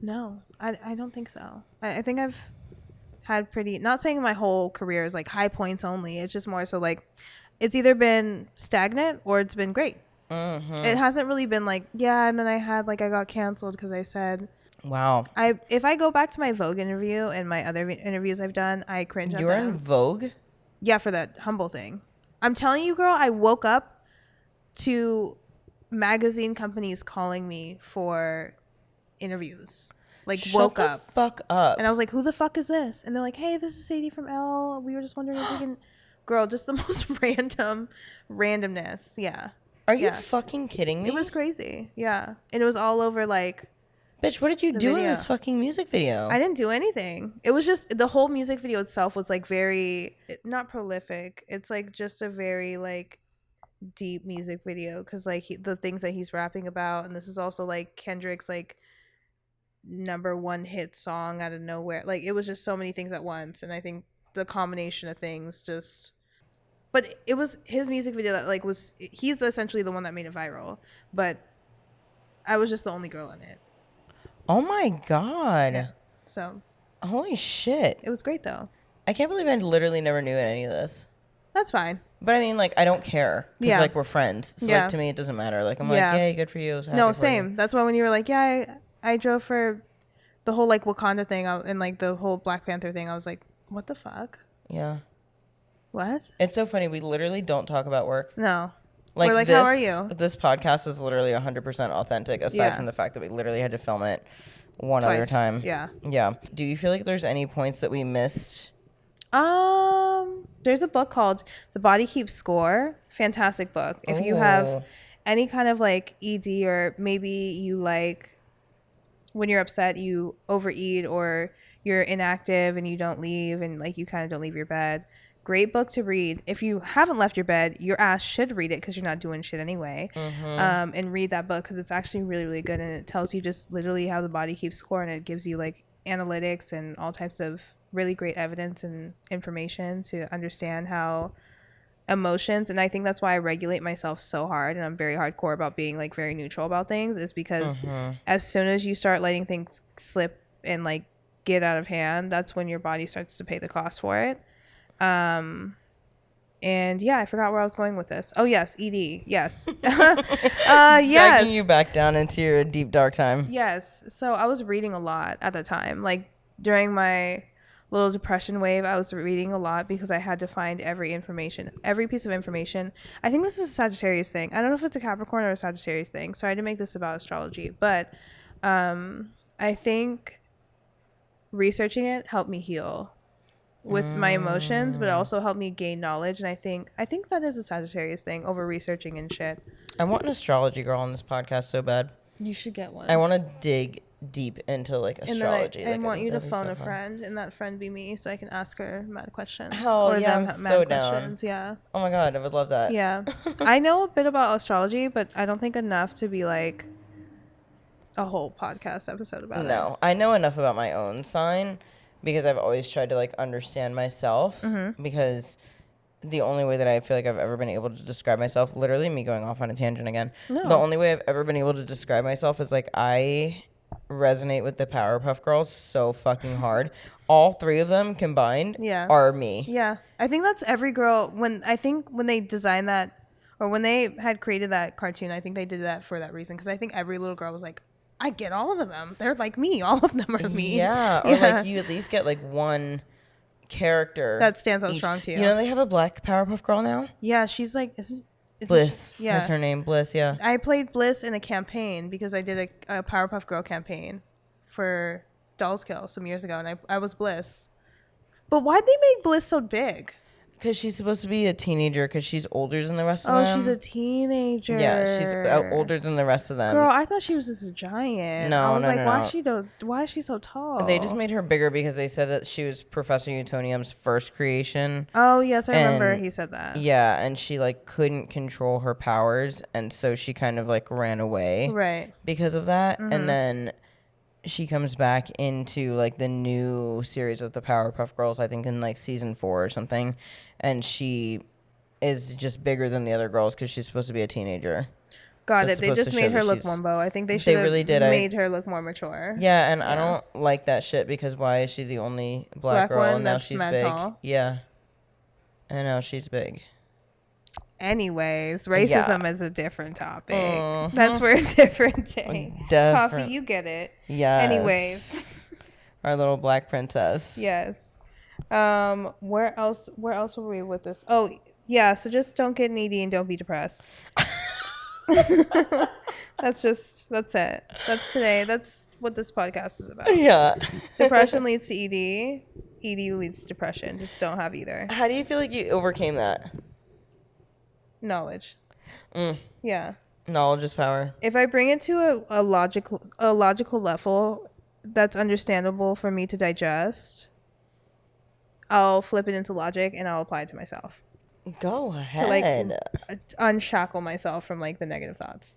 No, I don't think so. I think I've had pretty, not saying my whole career is like high points only. It's just more so like it's either been stagnant or it's been great. It hasn't really been like, yeah, and then I got canceled because I said, Wow. if I go back to my Vogue interview and my other interviews I've done, I cringe at You were them. in Vogue? Yeah, for that Humble thing. I'm telling you, girl, I woke up to magazine companies calling me for interviews. Like, woke up. Shut the fuck up. And I was like, who the fuck is this? And they're like, hey, this is Sadie from Elle. We were just wondering if we can... Girl, just the most randomness. Yeah. Are you fucking kidding me? It was crazy. Yeah. And it was all over, like... Bitch, what did you do in video. this fucking music video? I didn't do anything. It was just... The whole music video itself was, like, very... Not prolific. It's, like, just a very, like... deep music video. Because, like, the things that he's rapping about. And this is also, like, Kendrick's, like... #1 hit song out of nowhere. Like, it was just so many things at once, and I think the combination of things just... But it was his music video that, like, was... He's essentially the one that made it viral, but I was just the only girl in it. Oh my god. Yeah. So holy shit. it was great though. I can't believe I literally never knew any of this. That's fine. But I mean, like, I don't care. Because, Yeah. like, we're friends. So, Yeah. like, to me, it doesn't matter. Like, I'm Yeah. like, yay, good for you. Happy No, for same. you. That's why when you were like, yeah, I drove for the whole, like, Wakanda thing and, like, the whole Black Panther thing, I was like, what the fuck? Yeah. What? It's so funny. We literally don't talk about work. No. Like, We're like, this, how are you? This podcast is literally 100% authentic, aside Yeah. from the fact that we literally had to film it one other Twice. time. Yeah. Yeah. Do you feel like there's any points that we missed? There's a book called The Body Keeps Score. Fantastic book. If you Oh. have any kind of, like, ED, or maybe you, like, when you're upset, you overeat, or you're inactive and you don't leave, and, like, you kind of don't leave your bed. Great book to read. If you haven't left your bed, your ass should read it because you're not doing shit anyway. And read that book because it's actually really, really good. And it tells you just literally how the body keeps score. And it gives you, like, analytics and all types of really great evidence and information to understand how emotions, and I think that's why I regulate myself so hard, and I'm very hardcore about being, like, very neutral about things, is because as soon as you start letting things slip and, like, get out of hand, that's when your body starts to pay the cost for it. And yeah, I forgot where I was going with this. Oh yes, ED. Yes. Dragging Yes. you back down into your deep, dark time. Yes. So I was reading a lot at the time. Like, during my little depression wave, I was reading a lot because I had to find every piece of information. I think this is a Sagittarius thing. I don't know if it's a Capricorn or a Sagittarius thing. Sorry to make this about astrology, but I think researching it helped me heal with my emotions, but it also helped me gain knowledge. And I think that is a Sagittarius thing, over researching and shit. I want an astrology girl on this podcast so bad. You should get one. I want to dig deep into, like, astrology. And I Like, want you to that'd be phone so a fun. friend, and that friend be me, so I can ask her mad questions. Hell yeah, I'm mad so down. questions. Yeah. Oh my god, I would love that. Yeah. I know a bit about astrology, but I don't think enough to be, like, a whole podcast episode about it. No, I know enough about my own sign because I've always tried to, like, understand myself, because the only way that I feel like I've ever been able to describe myself, literally me going off on a tangent again, No. the only way I've ever been able to describe myself is, like, I resonate with the Powerpuff Girls so fucking hard. All three of them combined are me. Yeah. I think that's every girl. When they designed that, or when they had created that cartoon, I think they did that for that reason. Because I think every little girl was like, I get all of them. They're like me. All of them are me. Yeah, or like you at least get, like, one character that stands out each. strong to you. You know, they have a black Powerpuff Girl now. Yeah, she's like, Bliss. Yeah, is her name. Bliss. Yeah. I played Bliss in a campaign because I did a Powerpuff Girl campaign for Dolls Kill some years ago, and I was Bliss. But why'd they make Bliss so big? Because she's supposed to be a teenager because she's older than the rest of them. Oh, she's a teenager. Yeah, she's older than the rest of them. Girl, I thought she was just a giant. No, I was no, like, no, why is she so tall? They just made her bigger because they said that she was Professor Utonium's first creation. Oh, yes, I remember And- he said that. Yeah, and she, like, couldn't control her powers, and so she kind of, like, ran away. Right. Because of that. And then she comes back into, like, the new series of the Powerpuff Girls, I think in, like, season 4 or something. And she is just bigger than the other girls because she's supposed to be a teenager. Got So it. it's They supposed just to made show her that look she's- Wumbo. I think they should have really did. made her look more mature. Yeah, and I don't like that shit because why is she the only black girl one and now that's she's mad big? tall? Yeah. And now she's big. Anyways, racism is a different topic. Mm-hmm. That's for a different day. Different. Coffee, you get it. Yes. Anyways. Our little black princess. Yes. Where else were we with this? Oh, yeah, so just don't get needy and don't be depressed. That's it. That's today. That's what this podcast is about. Yeah. Depression leads to ED. ED leads to depression. Just don't have either. How do you feel like you overcame that? Knowledge. Mm. Yeah. Knowledge is power. If I bring it to a logical level that's understandable for me to digest, I'll flip it into logic and I'll apply it to myself. Go ahead. To like unshackle myself from like the negative thoughts.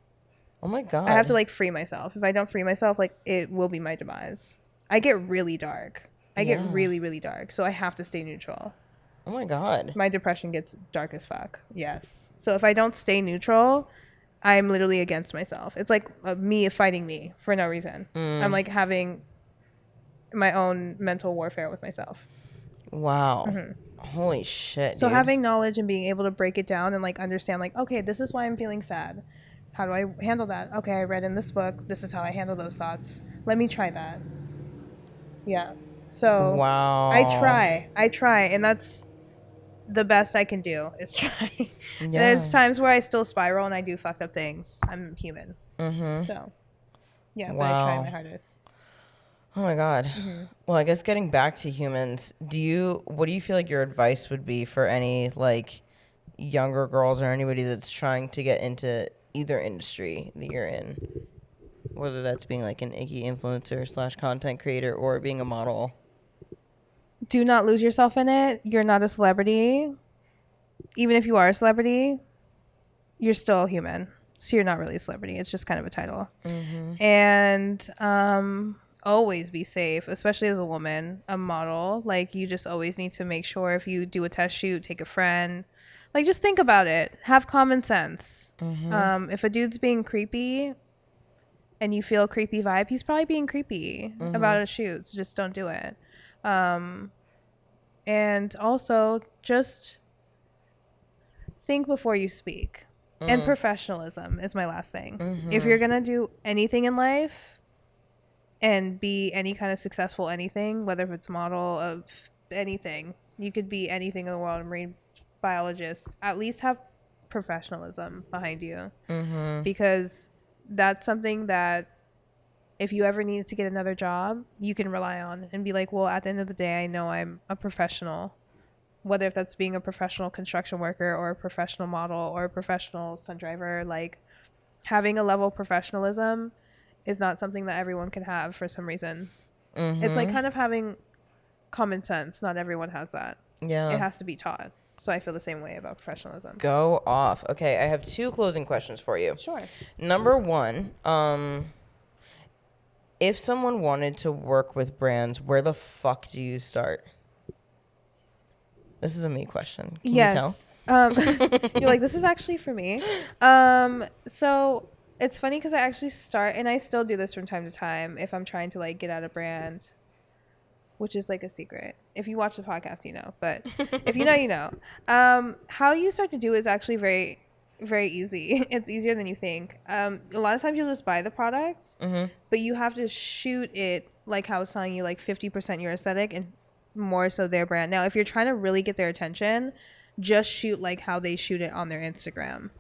Oh my God. I have to like free myself. If I don't free myself, like it will be my demise. I get really dark. I get really, really dark. So I have to stay neutral. Oh my God. My depression gets dark as fuck. Yes. So if I don't stay neutral, I'm literally against myself. It's like me fighting me for no reason. I'm like having my own mental warfare with myself. Wow. Holy shit. So dude. having knowledge and being able to break it down and like understand like, okay, this is why I'm feeling sad. How do I handle that? Okay, I read in this book. This is how I handle those thoughts. Let me try that. Yeah. So wow. I try, and that's the best I can do is try. There's times where I still spiral and I do fucked up things. I'm human. So yeah, but I try my hardest. Oh my God. Well, I guess getting back to humans, what do you feel like your advice would be for any like younger girls or anybody that's trying to get into either industry that you're in, whether that's being like an icky influencer / content creator or being a model? Do not lose yourself in it. You're not a celebrity. Even if you are a celebrity, you're still human. So you're not really a celebrity. It's just kind of a title. And always be safe, especially as a woman, a model. Like you just always need to make sure if you do a test shoot, take a friend. Like just think about it. Have common sense. If a dude's being creepy and you feel a creepy vibe, he's probably being creepy about a shoot. So just don't do it. And also just think before you speak. And professionalism is my last thing. If you're going to do anything in life and be any kind of successful anything, whether if it's model of anything, you could be anything in the world, a marine biologist, at least have professionalism behind you. Because that's something that if you ever needed to get another job, you can rely on and be like, well, at the end of the day, I know I'm a professional. Whether if that's being a professional construction worker or a professional model or a professional stunt driver, like having a level of professionalism is not something that everyone can have for some reason. It's like kind of having common sense. Not everyone has that. Yeah. It has to be taught. So I feel the same way about professionalism. Go off. Okay, I have 2 closing questions for you. Sure. Number 1, if someone wanted to work with brands, where the fuck do you start? This is a me question. Can you tell? You're like, this is actually for me. So it's funny because I actually start, and I still do this from time to time if I'm trying to like get out a brand, which is like a secret. If you watch the podcast, you know, but if you know, you know. How you start to do is actually very, very easy. It's easier than you think. A lot of times you'll just buy the product, but you have to shoot it like how I was telling you, like 50% your aesthetic and more so their brand. Now, if you're trying to really get their attention, just shoot like how they shoot it on their Instagram.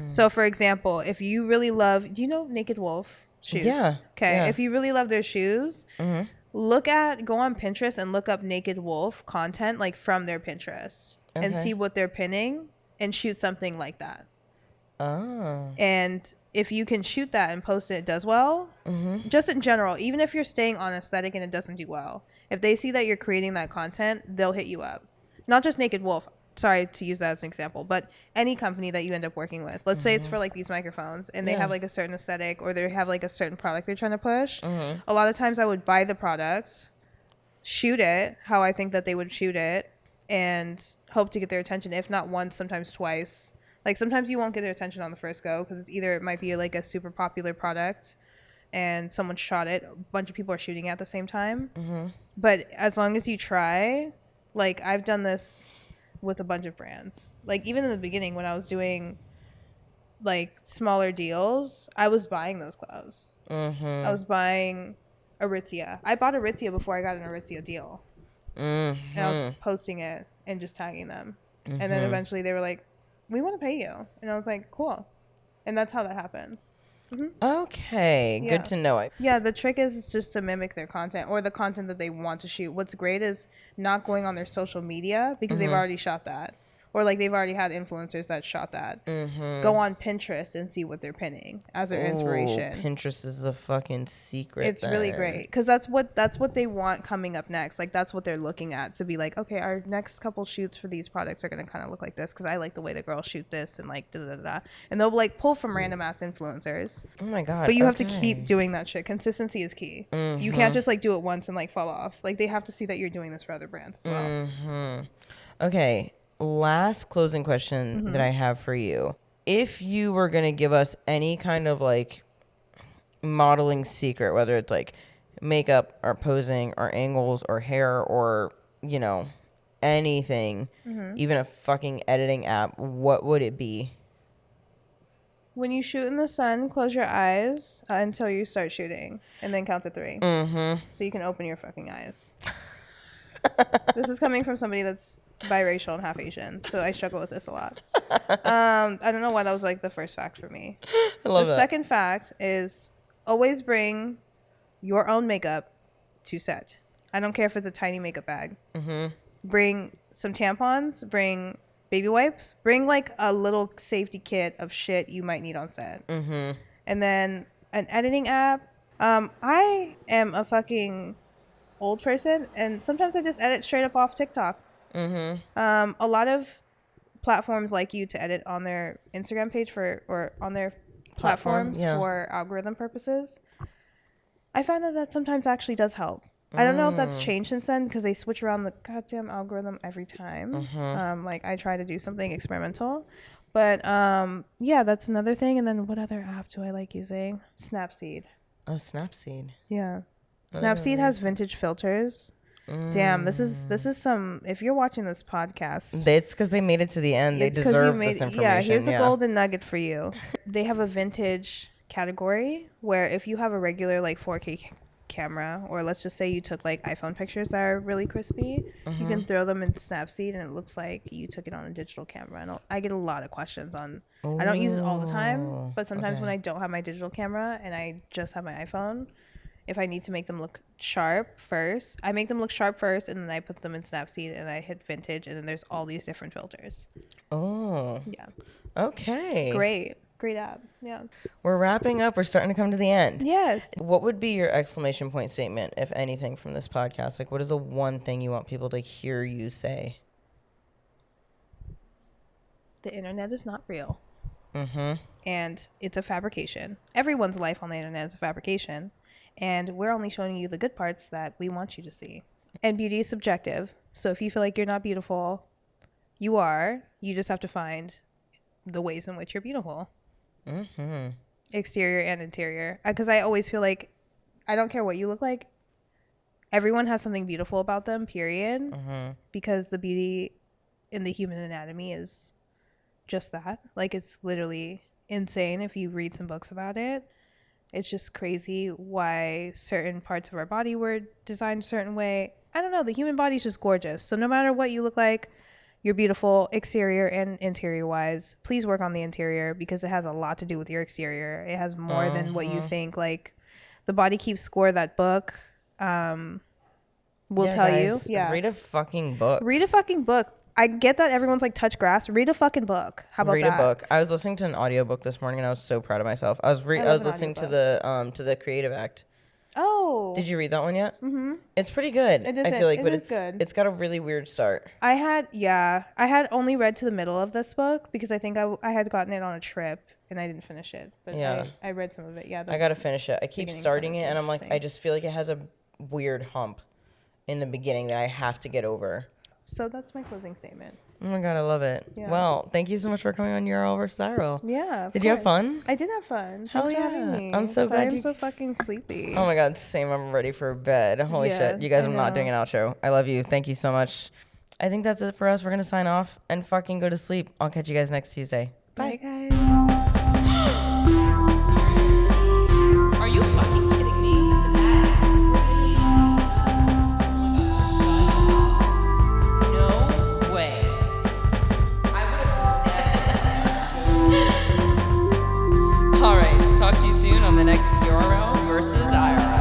So, for example, if you really love, do you know Naked Wolf shoes? Yeah. Okay. Yeah. If you really love their shoes, go on Pinterest and look up Naked Wolf content like from their Pinterest and see what they're pinning and shoot something like that. And if you can shoot that and post it, it does well. Just in general, even if you're staying on aesthetic and it doesn't do well, if they see that you're creating that content, they'll hit you up. Not just Naked Wolf. Sorry to use that as an example, but any company that you end up working with. Let's say it's for like these microphones and they have like a certain aesthetic or they have like a certain product they're trying to push. A lot of times I would buy the products, shoot it how I think that they would shoot it, and hope to get their attention. If not once, sometimes twice. Like sometimes you won't get their attention on the first go because it might be like a super popular product and someone shot it. A bunch of people are shooting it at the same time. But as long as you try, like I've done this with a bunch of brands. Like even in the beginning when I was doing like smaller deals, I was buying those clothes. I was buying Aritzia. I bought Aritzia before I got an Aritzia deal. And I was posting it and just tagging them. And then eventually they were like, we want to pay you. And I was like, cool. And that's how that happens. Okay, Yeah. good to know. Yeah, the trick is just to mimic their content or the content that they want to shoot. What's great is not going on their social media because they've already shot that. Or like they've already had influencers that shot that. Go on Pinterest and see what they're pinning as their inspiration. Pinterest is the fucking secret. It's really great because that's what they want coming up next. Like that's what they're looking at to be like, okay, our next couple shoots for these products are gonna kind of look like this because I like the way the girls shoot this and like da da da. And they'll like pull from random ass influencers. Oh my god! But you have to keep doing that shit. Consistency is key. You can't just like do it once and like fall off. Like they have to see that you're doing this for other brands as well. Okay. Last closing question that I have for you. If you were going to give us any kind of like modeling secret, whether it's like makeup or posing or angles or hair or, you know, anything, even a fucking editing app, what would it be? When you shoot in the sun, close your eyes until you start shooting and then count to 3. So you can open your fucking eyes. This is coming from somebody that's biracial and half Asian, so I struggle with this a lot. I don't know why that was like the first fact for me. I love The that. second fact is always bring your own makeup to set. I don't care if it's a tiny makeup bag. Bring some tampons, bring baby wipes, bring like a little safety kit of shit you might need on set. And then an editing app. I am a fucking old person and sometimes I just edit straight up off TikTok. A lot of platforms like you to edit on their Instagram page or on their platforms for algorithm purposes. I found that sometimes actually does help. I don't know if that's changed since then because they switch around the goddamn algorithm every time. Like I try to do something experimental, but yeah, that's another thing. And then what other app do I like using? Snapseed. Oh, Snapseed. Yeah, Snapseed has vintage filters. Damn, this is some. If you're watching this podcast, It's because they made it to the end. They deserve this information. Yeah, here's a golden nugget for you. They have a vintage category where if you have a regular like 4K camera, or let's just say you took like iPhone pictures that are really crispy, you can throw them in Snapseed and it looks like you took it on a digital camera. And I get a lot of questions on. I don't use it all the time, but sometimes when I don't have my digital camera and I just have my iPhone, if I need to make them look sharp first, I make them look sharp first, and then I put them in Snapseed, and I hit vintage, and then there's all these different filters. Oh. Yeah. Okay. Great app. Yeah. We're wrapping up. We're starting to come to the end. Yes. What would be your exclamation point statement, if anything, from this podcast? Like, what is the one thing you want people to hear you say? The internet is not real. And it's a fabrication. Everyone's life on the internet is a fabrication. And we're only showing you the good parts that we want you to see. And beauty is subjective. So if you feel like you're not beautiful, you are. You just have to find the ways in which you're beautiful. Exterior and interior. Because I always feel like I don't care what you look like. Everyone has something beautiful about them, period. Because the beauty in the human anatomy is just that. Like, it's literally insane if you read some books about it. It's just crazy why certain parts of our body were designed a certain way. I don't know. The human body is just gorgeous. So no matter what you look like, you're beautiful, exterior and interior wise. Please work on the interior because it has a lot to do with your exterior. It has more than what you think. Like, The Body Keeps Score, that book, will tell guys, you. Yeah. Read a fucking book. Read a fucking book. I get that everyone's like, touch grass. Read a fucking book. How about that? Read a book. I was listening to an audiobook this morning and I was so proud of myself. I was listening to the Creative Act. Oh. Did you read that one yet? It's pretty good. It I is. feel like, It but is good. it's got a really weird start. I had only read to the middle of this book because I think I had gotten it on a trip and I didn't finish it. But Yeah. I read some of it. Yeah. I gotta finish it. I keep beginning's starting kind it of and I'm like, I interesting. just feel like it has a weird hump in the beginning that I have to get over. So that's my closing statement. Oh my god, I love it. Yeah. Well, thank you so much for coming on URL versus IRL. Yeah. Did you have fun? I did have fun. Hell Thanks for yeah. having me. I'm so glad I'm you- so fucking sleepy. Oh my god, same. I'm ready for bed. Holy Yeah, shit. You guys, I I'm not know. doing an outro. I love you. Thank you so much. I think that's it for us. We're going to sign off and fucking go to sleep. I'll catch you guys next Tuesday. Bye. Bye, guys. Are you fucking kidding me? No way. All right. Talk to you soon on the next URL versus IRL.